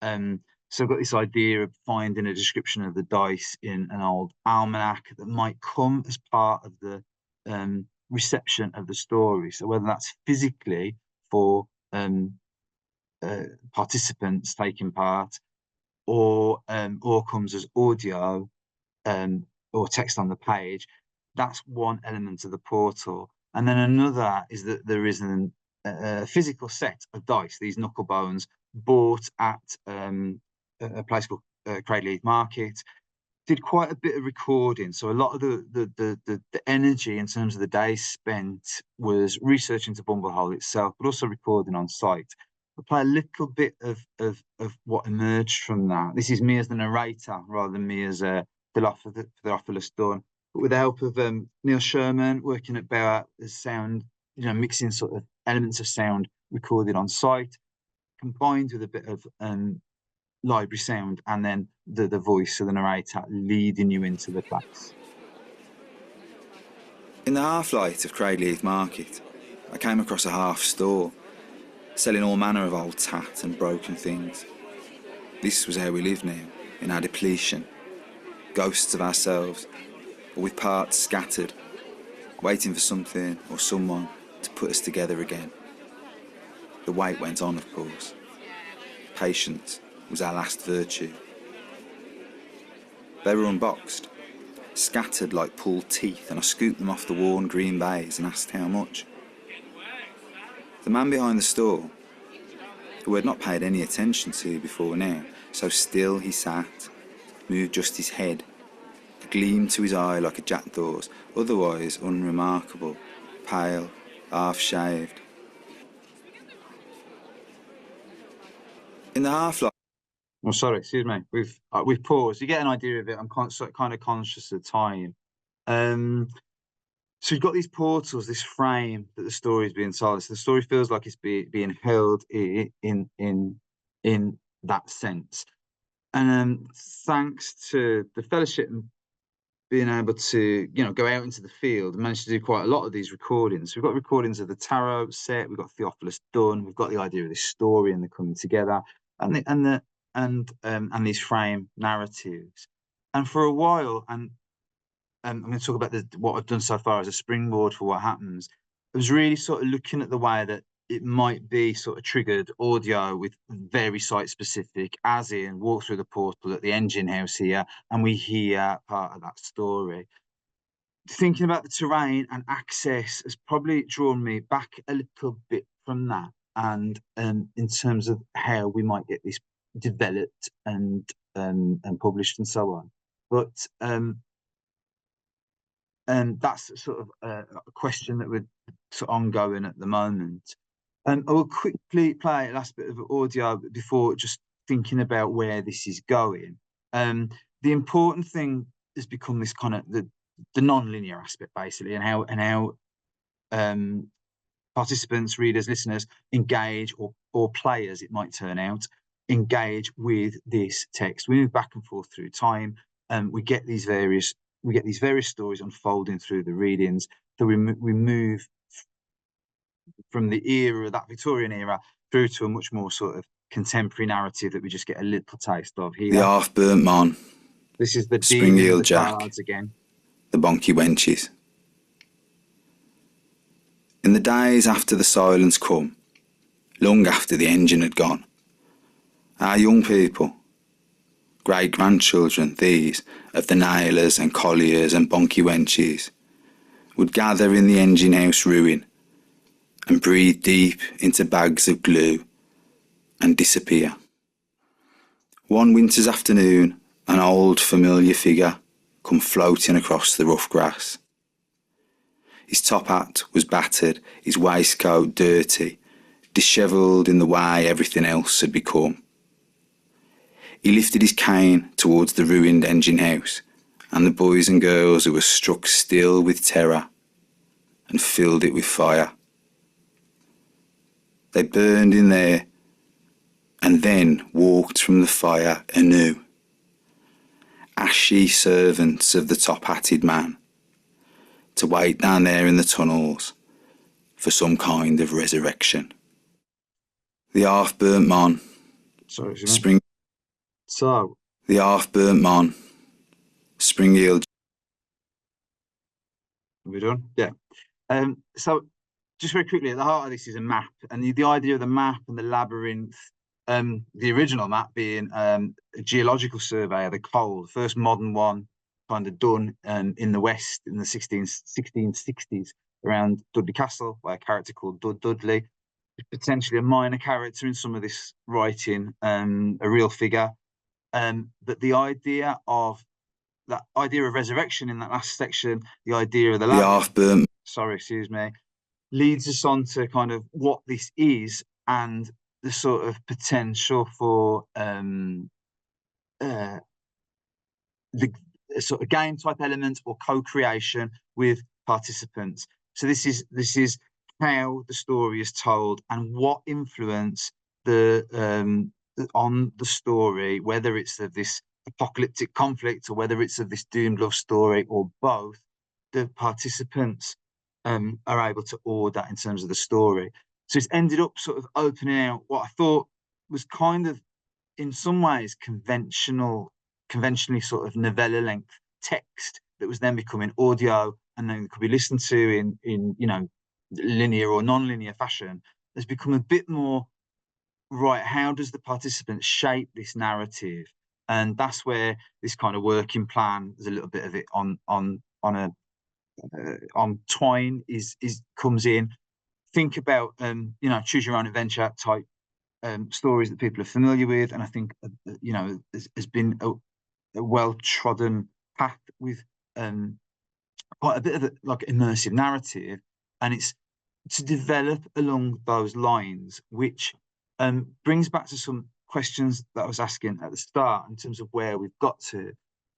So I've got this idea of finding a description of the dice in an old almanac that might come as part of the reception of the story. So whether that's physically for participants taking part, or comes as audio or text on the page, that's one element of the portal. And then another is that there is a physical set of dice, these knuckle bones, bought at a place called Cradley Heath Market. Did quite a bit of recording, so a lot of the energy in terms of the day spent was researching to Bumblehole itself, but also recording on site. I'll play a little bit of what emerged from that. This is me as the narrator rather than me as the Theophilus Dunn, but with the help of Neil Sherman working at Bauer as sound, mixing sort of elements of sound recorded on site, combined with a bit of library sound, and then the voice of the narrator leading you into the place. In the half-light of Cradley Heath Market, I came across a half store, selling all manner of old tat and broken things. This was how we live now, in our depletion, ghosts of ourselves, or with parts scattered, waiting for something or someone to put us together again. The wait went on, of course. Patience was our last virtue. They were unboxed, scattered like pulled teeth, and I scooped them off the worn green baize and asked how much. The man behind the store, who had not paid any attention to before now, so still he sat, moved just his head, a gleam to his eye like a jackdaw's, otherwise unremarkable, pale, half-shaved. In the half-light... Oh, sorry, excuse me. We've paused. You get an idea of it. I'm kind of conscious of time. So you've got these portals, this frame that the story is being told. So the story feels like it's being held in that sense. And thanks to the fellowship and being able to, go out into the field and manage to do quite a lot of these recordings. We've got recordings of the tarot set. We've got Theophilus Dunn. We've got the idea of this story and the coming together, and these frame narratives. And for a while, and I'm going to talk about what I've done so far as a springboard for what happens. was really sort of looking at the way that it might be sort of triggered audio with very site specific, as in walk through the portal at the engine house here, and we hear part of that story. Thinking about the terrain and access has probably drawn me back a little bit from that, and in terms of how we might get this developed and published and so on. But that's sort of a question that we're sort of ongoing at the moment. I will quickly play a last bit of audio before just thinking about where this is going. The important thing has become this kind of the non-linear aspect, basically, and how participants, readers, listeners engage, or players, it might turn out, engage with this text. We move back and forth through time, and we get these various stories unfolding through the readings. So we move from the era, that Victorian era, through to a much more sort of contemporary narrative that we just get a little taste of here. The half-burnt man. This is the Spring demon Eel of the Jack. cards again. The bonky wenches. In the days after the silence come, long after the engine had gone, our young people, great-grandchildren these of the nailers and colliers and bonky wenches, would gather in the engine house ruin and breathe deep into bags of glue and disappear. One winter's afternoon, an old familiar figure come floating across the rough grass. His top hat was battered, his waistcoat dirty, dishevelled in the way everything else had become. He lifted his cane towards the ruined engine house and the boys and girls who were struck still with terror and filled it with fire. They burned in there and then walked from the fire anew, ashy servants of the top-hatted man, to wait down there in the tunnels for some kind of resurrection. The half-burnt man. Sorry, Spring. So, The half-burnt man. Spring Eel. are we done? Yeah. So, just very quickly, at the heart of this is a map, and the idea of the map and the labyrinth. The original map being a geological survey of the coal, the first modern one, kind of done in the West in the 1660s around Dudley Castle by a character called Dudley, potentially a minor character in some of this writing, a real figure. But the idea of resurrection in that last section, the idea of the half-burnt. Sorry, excuse me, leads us on to kind of what this is and the sort of potential for the sort of game type element or co-creation with participants. So this is how the story is told and what influence on the story, whether it's of this apocalyptic conflict or whether it's of this doomed love story or both, the participants are able to order in terms of the story. So it's ended up sort of opening out what I thought was kind of, in some ways, conventionally sort of novella length text that was then becoming audio and then could be listened to in linear or non-linear fashion. Has become a bit more, right, how does the participant shape this narrative? And that's where this kind of working plan, there's a little bit of it on twine comes in. Think about choose your own adventure type stories that people are familiar with, and I think has been a well-trodden path with quite a bit of like immersive narrative, and it's to develop along those lines, which brings back to some questions that I was asking at the start in terms of where we've got to.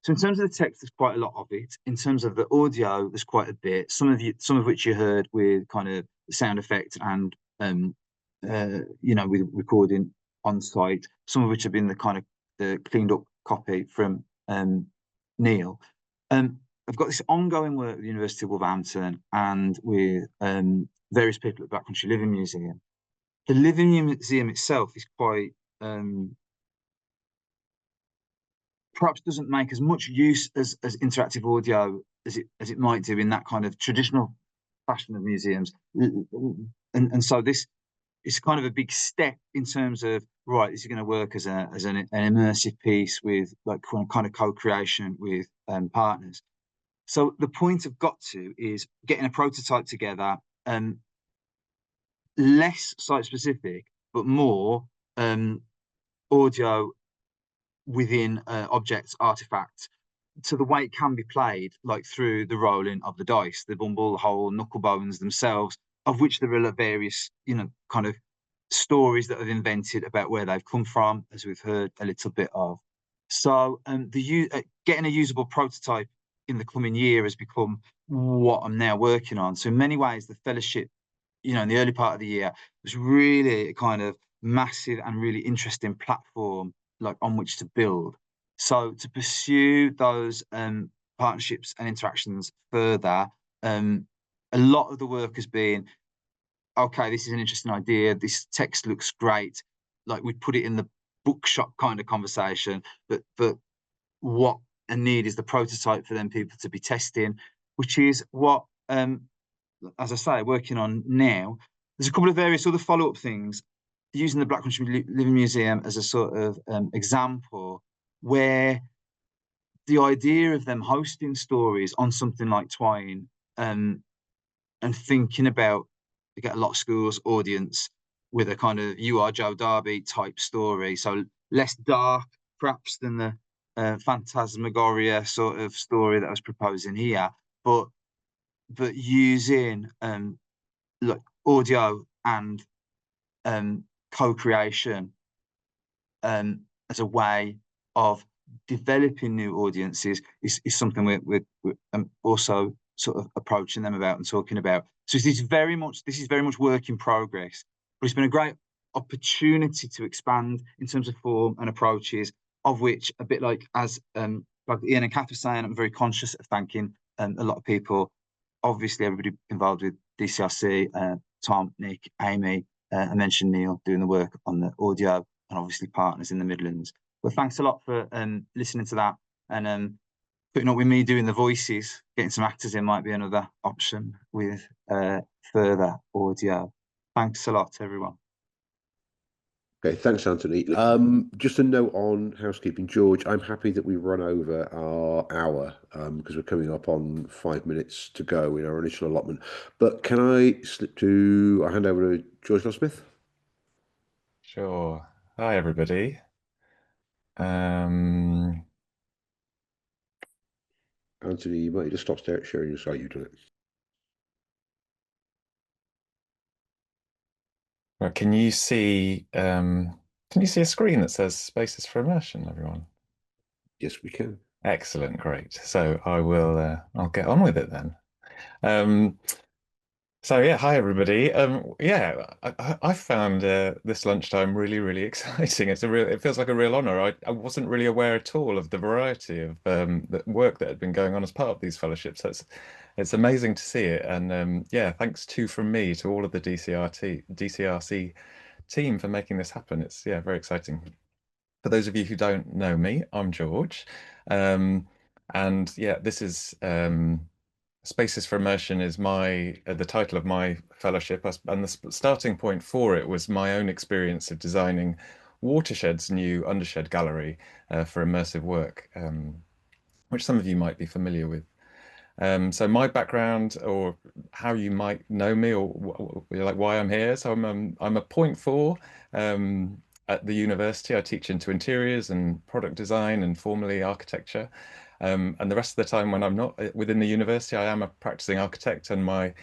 So in terms of the text, there's quite a lot of it. In terms of the audio, there's quite a bit. Some of which you heard with kind of sound effect and with recording on site. Some of which have been the kind of the cleaned up copy from Neil. I've got this ongoing work with the University of Wolverhampton and with various people at the Black Country Living Museum. The Living Museum itself is quite perhaps doesn't make as much use as interactive audio as it might do in that kind of traditional fashion of museums. And so this is kind of a big step in terms of, right, this is going to work as an immersive piece with like kind of co-creation with partners. So the point I've got to is getting a prototype together, less site specific, but more audio within objects, artifacts, to the way it can be played, like through the rolling of the dice, the bumble, hole, knuckle bones themselves, of which there are various, kind of stories that have invented about where they've come from, as we've heard a little bit of. So getting a usable prototype in the coming year has become what I'm now working on. So in many ways, the fellowship, in the early part of the year was really a kind of massive and really interesting platform, like on which to build. So to pursue those partnerships and interactions further, a lot of the work has been, okay, this is an interesting idea. This text looks great. Like we put it in the bookshop kind of conversation, but what I need is the prototype for them people to be testing, which is what, as I say, working on now. There's a couple of various other follow-up things, using the Black Country Living Museum as a sort of example, where the idea of them hosting stories on something like Twine, and thinking about, you get a lot of schools audience with a kind of You Are Joe Darby type story, so less dark perhaps than the phantasmagoria sort of story that I was proposing here, but using like audio and co-creation as a way of developing new audiences is something we're also sort of approaching them about and talking about. So this is very much work in progress, but it's been a great opportunity to expand in terms of form and approaches, of which, a bit like as like Ian and Kath were saying, I'm very conscious of thanking a lot of people, obviously everybody involved with DCRC, Tom, Nick, Amy, I mentioned Neil doing the work on the audio, and obviously partners in the Midlands. But thanks a lot for listening to that, and putting up with me doing the voices. Getting some actors in might be another option with further audio. Thanks a lot, everyone. Okay, thanks, Anthony. Just a note on housekeeping, George. I'm happy that we run over our hour because we're coming up on 5 minutes to go in our initial allotment. But can I hand over to George Lovesmith? Sure. Hi, everybody. Anthony, you might just stop sharing your site. You do it. Well, can you see a screen that says Spaces for Immersion, everyone? Yes, we can. Excellent, great. So I'll get on with it then. So yeah, hi everybody. I found this lunchtime really, really exciting. It feels like a real honor. I wasn't really aware at all of the variety of the work that had been going on as part of these fellowships. So it's amazing to see it. And thanks too from me to all of the DCRC team for making this happen. It's very exciting. For those of you who don't know me, I'm George. This is Spaces for Immersion is the title of my fellowship, and the starting point for it was my own experience of designing Watershed's new undershed gallery for immersive work, which some of you might be familiar with. So my background, or how you might know me, or like why I'm here. So I'm a 0.4 at the university. I teach into interiors and product design and formerly architecture. And the rest of the time when I'm not within the university, I am a practicing architect, and I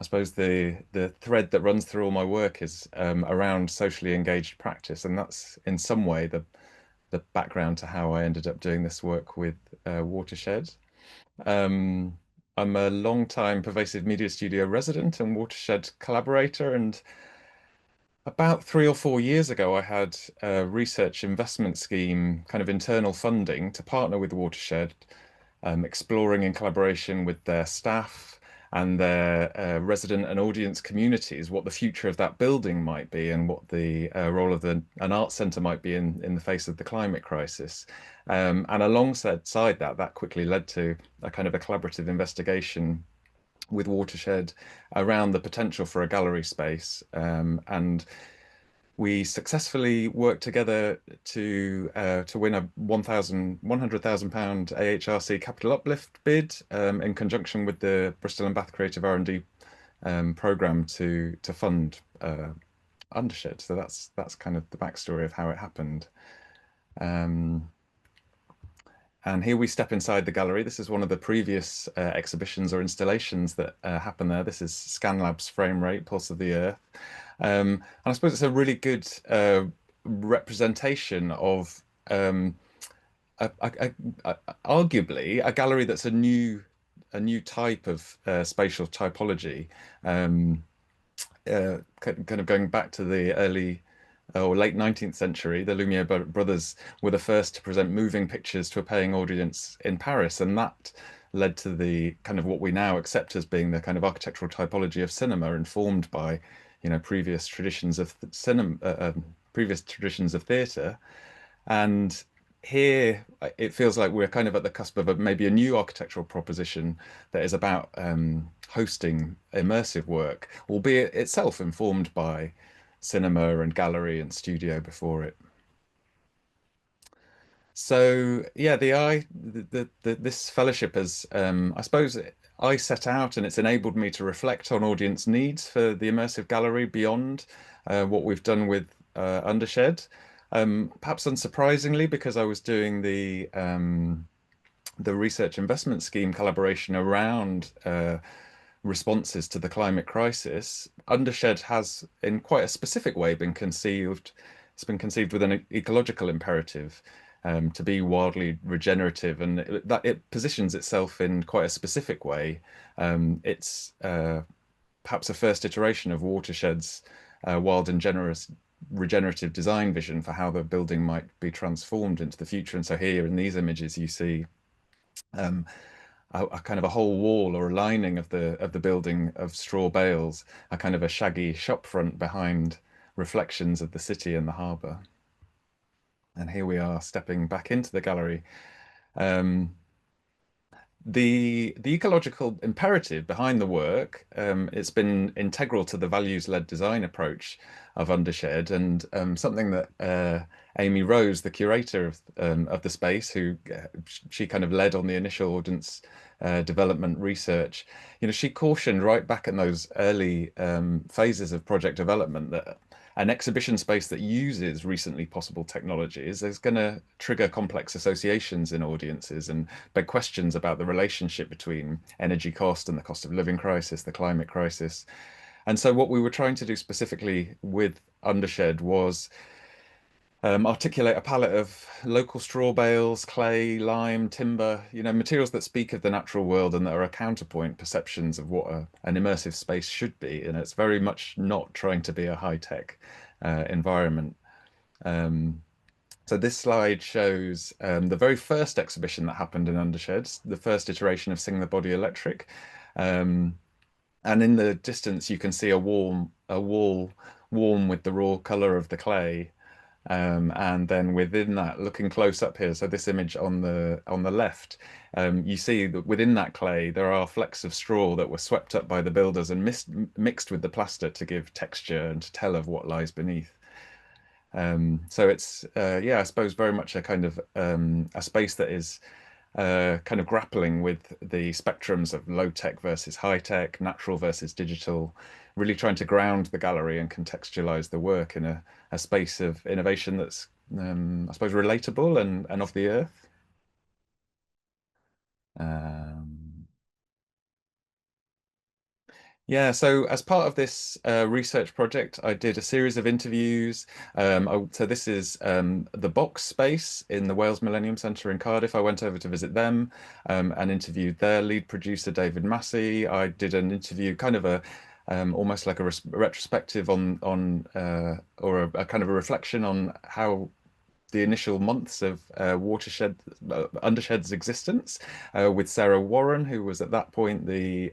suppose the thread that runs through all my work is around socially engaged practice, and that's in some way the background to how I ended up doing this work with Watershed. I'm a long-time Pervasive Media Studio resident and Watershed collaborator, and about 3 or 4 years ago, I had a research investment scheme, kind of internal funding, to partner with Watershed, exploring in collaboration with their staff and their resident and audience communities what the future of that building might be, and what the role of an arts centre might be in the face of the climate crisis. And alongside that quickly led to a kind of a collaborative investigation with Watershed around the potential for a gallery space, and we successfully worked together to win a £100,000 AHRC capital uplift bid in conjunction with the Bristol and Bath Creative R&D programme to fund Undershed. So that's kind of the backstory of how it happened. And here we step inside the gallery. This is one of the previous exhibitions or installations that happened there. This is ScanLab's Frame Rate, Pulse of the Earth. And I suppose it's a really good representation of arguably a gallery that's a new type of spatial typology, kind of going back to the early or late 19th century. The Lumiere brothers were the first to present moving pictures to a paying audience in Paris, and that led to the kind of what we now accept as being the kind of architectural typology of cinema, informed by, you know, previous traditions of cinema, previous traditions of theatre. And here it feels like we're kind of at the cusp of maybe a new architectural proposition that is about hosting immersive work, albeit itself informed by cinema and gallery and studio before it. So yeah, this fellowship has, I suppose, I set out, and it's enabled me to reflect on audience needs for the immersive gallery beyond what we've done with Undershed. Perhaps unsurprisingly, because I was doing the research investment scheme collaboration around responses to the climate crisis, Undershed has, in quite a specific way, been conceived. It's been conceived with an ecological imperative to be wildly regenerative, and it positions itself in quite a specific way. It's perhaps a first iteration of Watershed's wild and generous regenerative design vision for how the building might be transformed into the future. And so here in these images, you see a kind of a whole wall or a lining of the building of straw bales, a kind of a shaggy shop front behind reflections of the city and the harbour. And here we are stepping back into the gallery. The ecological imperative behind the work, it's been integral to the values-led design approach of Undershed, and something that Amy Rose, the curator of the space, who she kind of led on the initial audience development research, you know, she cautioned right back in those early phases of project development that an exhibition space that uses recently possible technologies is going to trigger complex associations in audiences and beg questions about the relationship between energy cost and the cost of living crisis, the climate crisis. And so what we were trying to do specifically with Undershed was articulate a palette of local straw bales, clay, lime, timber, you know, materials that speak of the natural world and that are a counterpoint perceptions of what an immersive space should be. And it's very much not trying to be a high-tech environment. So this slide shows the very first exhibition that happened in Undershed, the first iteration of Sing the Body Electric. And in the distance, you can see a wall warm with the raw color of the clay. And then within that, looking close up here, so this image on the left, you see that within that clay there are flecks of straw that were swept up by the builders and mixed with the plaster to give texture and to tell of what lies beneath. So it's yeah, I suppose very much a kind of a space that is kind of grappling with the spectrums of low tech versus high tech, natural versus digital, really trying to ground the gallery and contextualize the work in a space of innovation that's, I suppose, relatable and of the earth. Yeah, so as part of this research project, I did a series of interviews. So this is the Box space in the Wales Millennium Centre in Cardiff. I went over to visit them and interviewed their lead producer, David Massey. I did an interview, kind of a almost like a retrospective on or a kind of a reflection on how the initial months of Undershed's existence with Sarah Warren, who was at that point the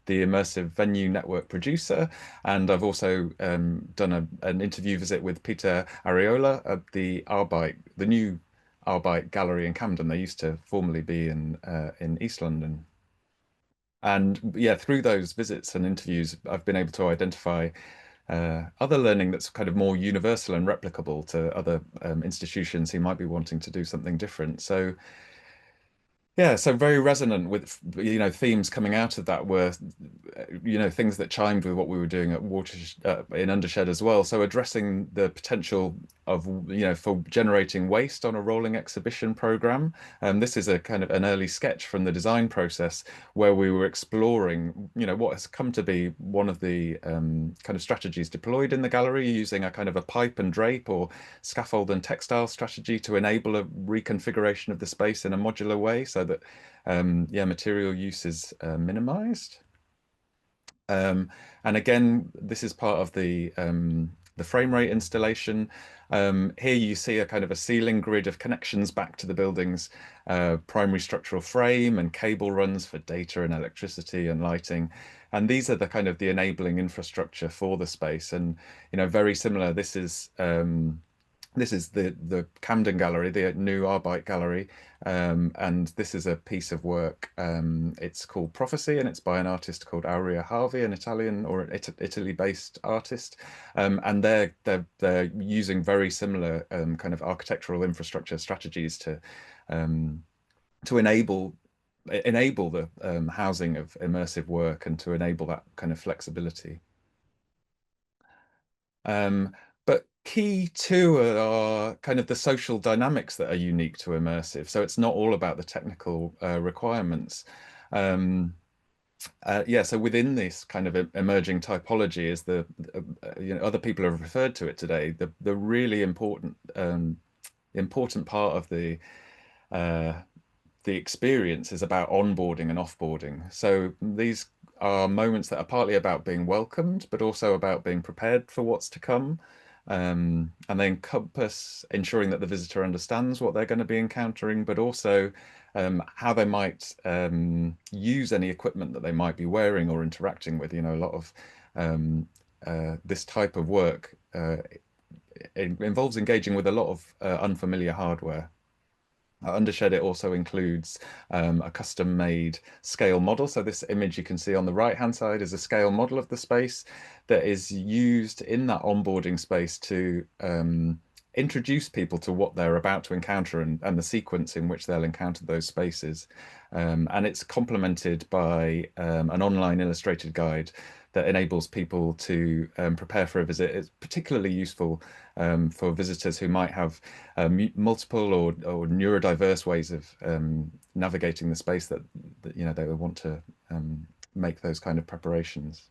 Immersive Venue Network producer. And I've also done an interview visit with Peter Areola at the Arbeit, the new Arbeit Gallery in Camden. They used to formerly be in East London. And yeah, through those visits and interviews, I've been able to identify other learning that's kind of more universal and replicable to other institutions who might be wanting to do something different. So yeah, so very resonant with, you know, themes coming out of that were, you know, things that chimed with what we were doing at in Undershed as well. So addressing the potential of, you know, for generating waste on a rolling exhibition program. This is a kind of an early sketch from the design process where we were exploring, you know, what has come to be one of the kind of strategies deployed in the gallery, using a kind of a pipe and drape or scaffold and textile strategy to enable a reconfiguration of the space in a modular way, so that yeah, material use is minimized. And again, this is part of the frame rate installation. Here you see a kind of a ceiling grid of connections back to the building's primary structural frame and cable runs for data and electricity and lighting. And these are the kind of the enabling infrastructure for the space. And, you know, very similar, this is the Camden Gallery, the new Arbite Gallery, and this is a piece of work. It's called Prophecy, and it's by an artist called Aurea Harvey, an Italian or Italy-based artist, and they're using very similar kind of architectural infrastructure strategies to enable the housing of immersive work and to enable that kind of flexibility. But key too are kind of the social dynamics that are unique to immersive. So it's not all about the technical requirements. Yeah, so within this kind of emerging typology is the you know, other people have referred to it today, the really important part of the experience is about onboarding and offboarding. So these are moments that are partly about being welcomed, but also about being prepared for what's to come. And they encompass ensuring that the visitor understands what they're going to be encountering, but also how they might use any equipment that they might be wearing or interacting with. You know, a lot of this type of work it involves engaging with a lot of unfamiliar hardware. Undershed, it also includes a custom-made scale model. So this image you can see on the right-hand side is a scale model of the space that is used in that onboarding space to introduce people to what they're about to encounter and the sequence in which they'll encounter those spaces. And it's complemented by an online illustrated guide that enables people to prepare for a visit. It's particularly useful for visitors who might have multiple or neurodiverse ways of navigating the space that you know they would want to make those kind of preparations.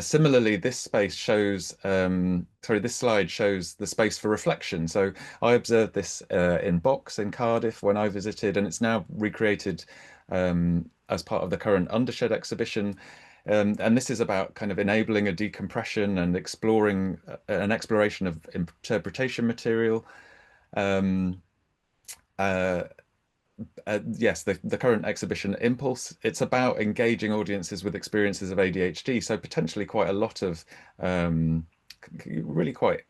Similarly, this space shows, this slide shows the space for reflection. So I observed this in Box in Cardiff when I visited, and it's now recreated as part of the current Undershed exhibition. And this is about kind of enabling a decompression and exploring an exploration of interpretation material. Yes, the current exhibition Impulse, it's about engaging audiences with experiences of ADHD. So potentially quite a lot of really quite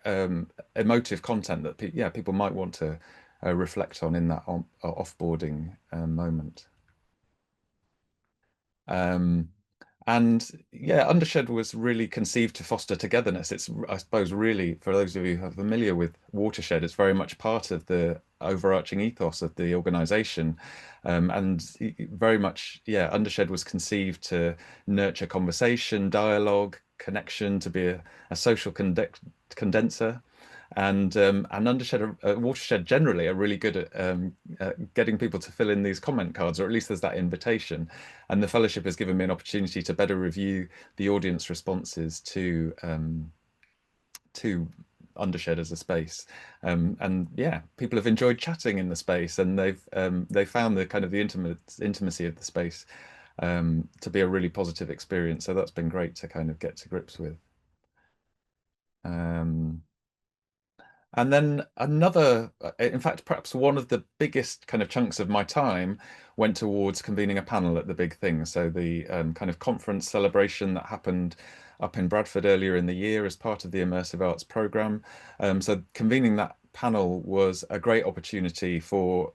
emotive content that people might want to reflect on in that offboarding moment. And yeah, Undershed was really conceived to foster togetherness. It's, I suppose, really, for those of you who are familiar with Watershed, it's very much part of the overarching ethos of the organization. And very much, yeah, Undershed was conceived to nurture conversation, dialogue, connection, to be a social condenser. And Undershed, Watershed generally are really good at getting people to fill in these comment cards, or at least there's that invitation. And the fellowship has given me an opportunity to better review the audience responses to Undershed as a space. And yeah, people have enjoyed chatting in the space, and they've found the kind of the intimacy of the space to be a really positive experience. So that's been great to kind of get to grips with. And then another, in fact, perhaps one of the biggest kind of chunks of my time went towards convening a panel at the Big Thing. So the kind of conference celebration that happened up in Bradford earlier in the year as part of the Immersive Arts programme. So convening that panel was a great opportunity for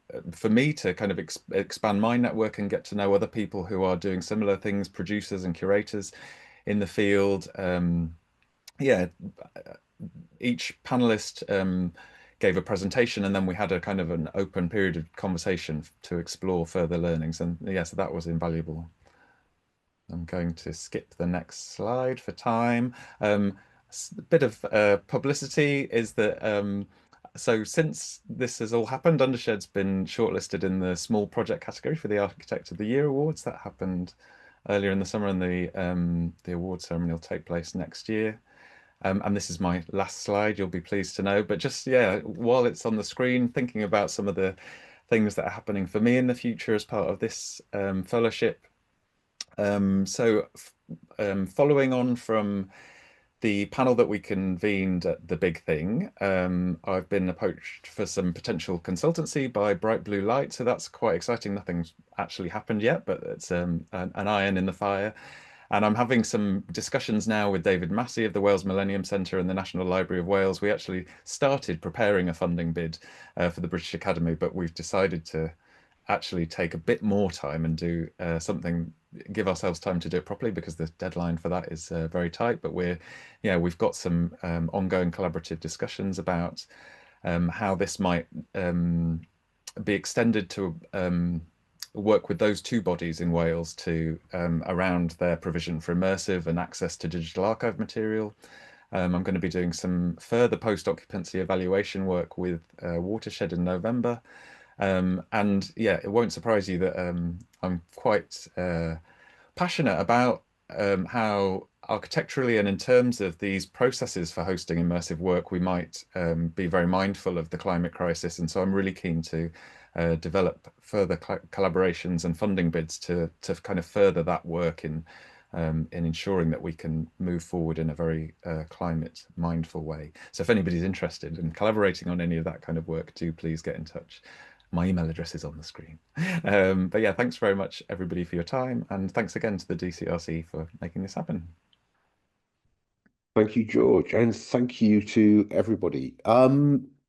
me to kind of expand my network and get to know other people who are doing similar things, producers and curators in the field. Yeah, each panelist gave a presentation, and then we had a kind of an open period of conversation to explore further learnings. And yeah, so that was invaluable. I'm going to skip the next slide for time. A bit of publicity is that so since this has all happened, Undershed's been shortlisted in the small project category for the Architect of the Year awards. That happened earlier in the summer, and the award ceremony will take place next year. And this is my last slide, you'll be pleased to know. But just, yeah, while it's on the screen, thinking about some of the things that are happening for me in the future as part of this fellowship. Following on from the panel that we convened at the Big Thing, I've been approached for some potential consultancy by Bright Blue Light, so that's quite exciting. Nothing's actually happened yet, but it's an iron in the fire. And I'm having some discussions now with David Massey of the Wales Millennium Centre and the National Library of Wales. We actually started preparing a funding bid for the British Academy, but we've decided to actually take a bit more time and do something, give ourselves time to do it properly, because the deadline for that is very tight. But we've got some ongoing collaborative discussions about how this might be extended to work with those two bodies in Wales to around their provision for immersive and access to digital archive material. I'm going to be doing some further post-occupancy evaluation work with Watershed in November. And yeah, it won't surprise you that I'm quite passionate about how architecturally and in terms of these processes for hosting immersive work, we might be very mindful of the climate crisis. And so I'm really keen to develop further collaborations and funding bids to kind of further that work in ensuring that we can move forward in a very climate mindful way. So if anybody's interested in collaborating on any of that kind of work, do please get in touch. My email address is on the screen. But yeah, thanks very much everybody for your time, and thanks again to the DCRC for making this happen. Thank you, George, and thank you to everybody.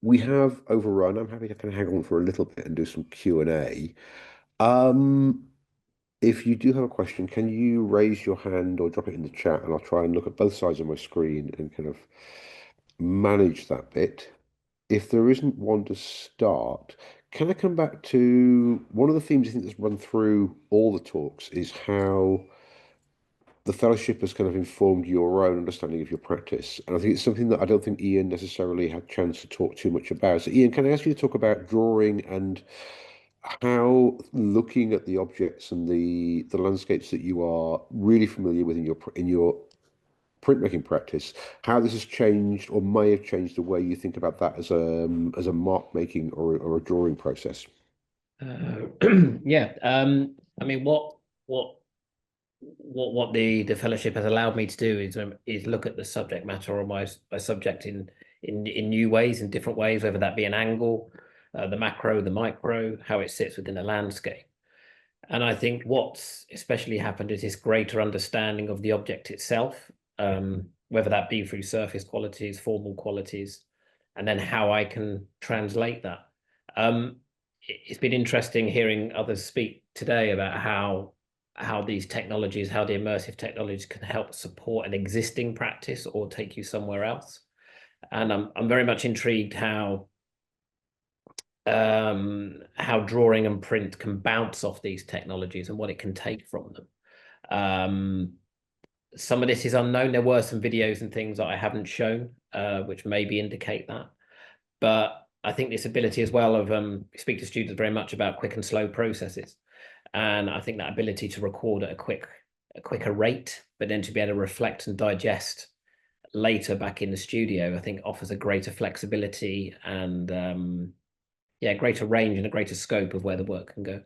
We have overrun. I'm happy to kind of hang on for a little bit and do some Q&A. If you do have a question, can you raise your hand or drop it in the chat, and I'll try and look at both sides of my screen and kind of manage that bit. If there isn't one to start, can I come back to one of the themes I think that's run through all the talks is how the fellowship has kind of informed your own understanding of your practice. And I think it's something that I don't think Ian necessarily had a chance to talk too much about. So Ian, can I ask you to talk about drawing and how looking at the objects and the landscapes that you are really familiar with in your printmaking practice, how this has changed or may have changed the way you think about that as a mark making or a drawing process? Yeah, I mean, what the fellowship has allowed me to do is look at the subject matter or my subject in new ways, in different ways, whether that be an angle, the macro, the micro, how it sits within a landscape. And I think what's especially happened is this greater understanding of the object itself, whether that be through surface qualities, formal qualities, and then how I can translate that. It's been interesting hearing others speak today about how these technologies, how the immersive technologies can help support an existing practice or take you somewhere else. And I'm very much intrigued how drawing and print can bounce off these technologies and what it can take from them. Some of this is unknown. There were some videos and things that I haven't shown, which maybe indicate that. But I think this ability as well of speak to students very much about quick and slow processes. And I think that ability to record at a quicker rate, but then to be able to reflect and digest later back in the studio, I think offers a greater flexibility and yeah, greater range and a greater scope of where the work can go.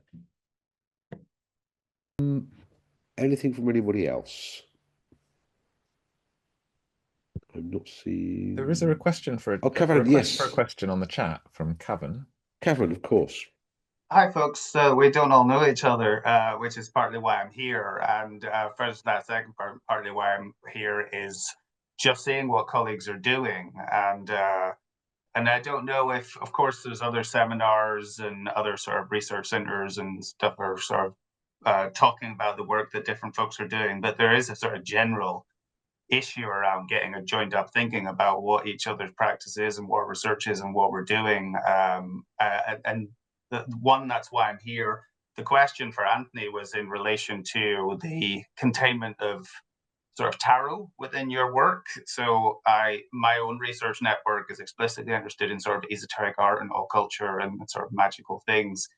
Anything from anybody else? I'm not seeing. There is a question for a Kevin, yes. For a question on the chat from Kevin. Kevin, of course. Hi, folks. We don't all know each other, which is partly why I'm here. And first, that second part, partly why I'm here is just seeing what colleagues are doing. And And I don't know if, of course, there's other seminars and other sort of research centers and stuff are sort of talking about the work that different folks are doing, but there is a sort of general issue around getting a joined up thinking about what each other's practice is and what research is and what we're doing. And the one, that's why I'm here. The question for Anthony was in relation to the containment of sort of tarot within your work. So my own research network is explicitly interested in sort of esoteric art and occult culture and sort of magical things.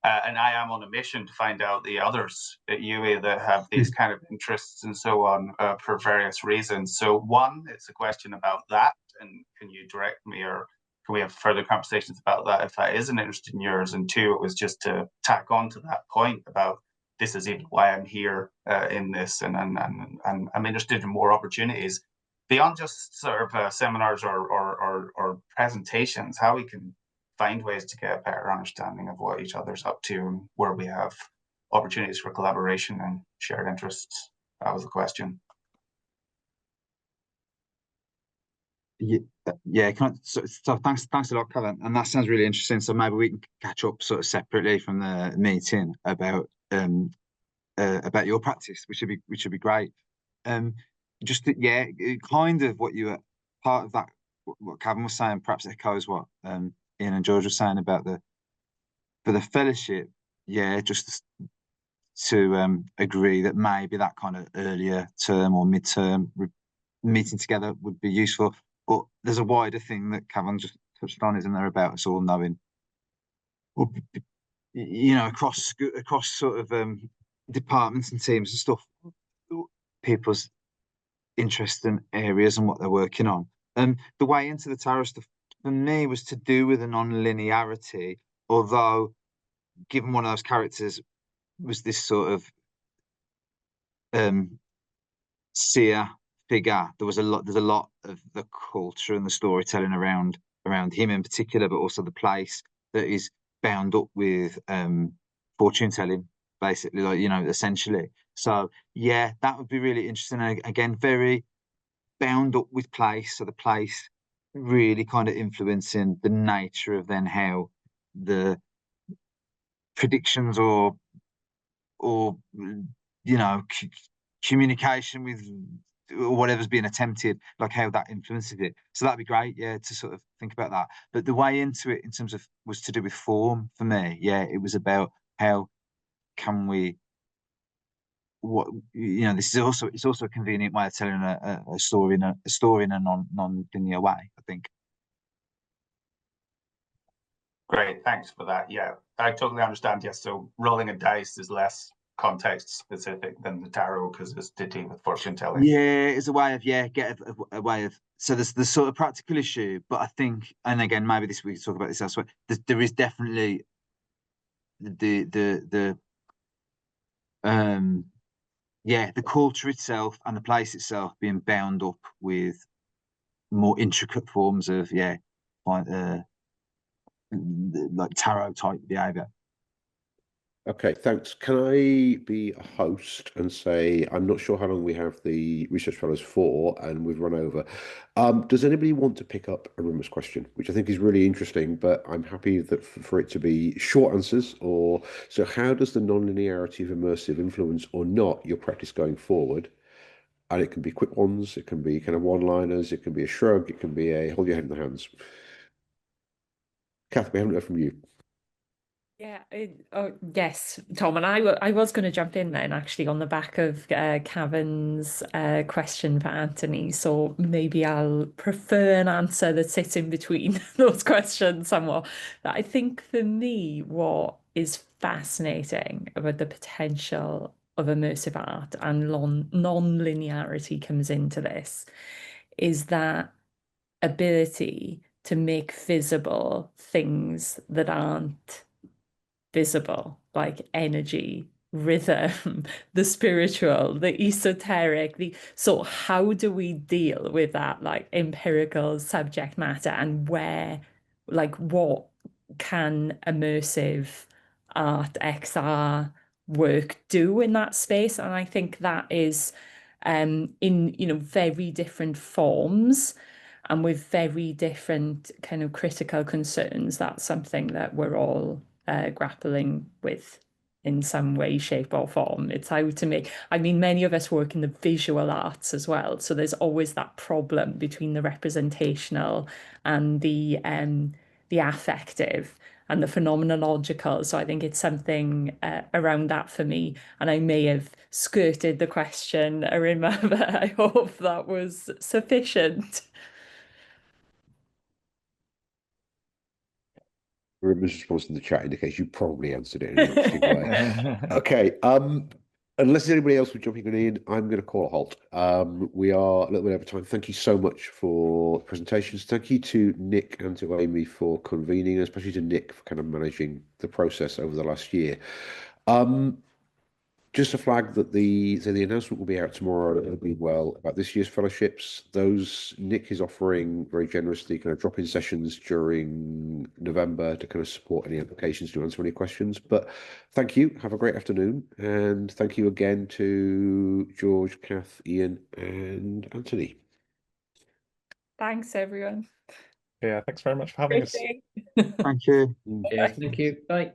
And I am on a mission to find out the others at UA that have these kind of interests and so on for various reasons. So one, it's a question about that, and can you direct me, or can we have further conversations about that if that is an interest in yours? And two, it was just to tack on to that point about this is even why I'm here in this, and I'm interested in more opportunities beyond just sort of seminars or presentations, how we can find ways to get a better understanding of what each other's up to and where we have opportunities for collaboration and shared interests. That was the question. Yeah, so thanks a lot, Kevin, and that sounds really interesting. So maybe we can catch up sort of separately from the meeting about your practice, which would be great. Just yeah, kind of what you were part of that. What Kevin was saying perhaps echoes what Ian and George were saying about for the fellowship. Yeah, just to agree that maybe that kind of earlier term or mid-term meeting together would be useful. But there's a wider thing that Kevin just touched on, isn't there, about us all knowing, well, you know, across sort of departments and teams and stuff, people's interest in areas and what they're working on. The way into the tarot stuff for me was to do with a non-linearity, although given one of those characters was this sort of seer figure, there's a lot of the culture and the storytelling around him in particular, but also the place that is bound up with fortune telling, basically, like, you know, essentially. So yeah, that would be really interesting. And again, very bound up with place. So the place really kind of influencing the nature of then how the predictions or you know, communication with whatever's being attempted, like how that influences it. So that'd be great, yeah, to sort of think about that. But the way into it in terms of was to do with form for me. Yeah, it was about how can we, what, you know, this is also, it's also a convenient way of telling a story in a non-linear way, I think. Great, thanks for that. Yeah, I totally understand. Yes, so rolling a dice is less context specific than the tarot because it's to do with fortune telling. Yeah, it's a way of get a way of, so there's the sort of practical issue, but I think, and again, maybe this we can talk about this elsewhere. There is definitely the culture itself and the place itself being bound up with more intricate forms of like tarot type behavior. Okay, thanks. Can I be a host and say I'm not sure how long we have the research fellows for, and we've run over. Does anybody want to pick up a rumors question, which I think is really interesting, but I'm happy that for it to be short answers. Or so, how does the non-linearity of immersive influence or not your practice going forward? And it can be quick ones, it can be kind of one-liners, it can be a shrug, it can be a hold your head in the hands. Kath, we haven't heard from you. Yeah, yes, Tom, and I was going to jump in then actually on the back of Kevin's question for Anthony, so maybe I'll prefer an answer that sits in between those questions somewhat. But I think for me, what is fascinating about the potential of immersive art and non-linearity comes into this is that ability to make visible things that aren't visible, like energy, rhythm, the spiritual, the esoteric. So how do we deal with that, like empirical subject matter, and where, like, what can immersive art, XR work do in that space? And I think that is in very different forms. and with very different kind of critical concerns. That's something that we're all grappling with in some way, shape or form. It's how to make, I mean, many of us work in the visual arts as well, so there's always that problem between the representational and the affective and the phenomenological. So I think it's something around that for me. And I may have skirted the question, Arima, but I hope that was sufficient. Arima's response in the chat indicates you probably answered it in an interesting way. Okay. Unless there's anybody else who's jumping in, I'm going to call a halt. We are a little bit over time. Thank you so much for the presentations. Thank you to Nick and to Amy for convening, especially to Nick for kind of managing the process over the last year. Just a flag that the announcement will be out tomorrow. It'll be about this year's fellowships. Those Nick is offering very generously kind of drop-in sessions during November to kind of support any applications to answer any questions. But thank you. Have a great afternoon, and thank you again to George, Kath, Ian, and Anthony. Thanks, everyone. Yeah, thanks very much for having us. Thank you. Yeah, thank you. Bye.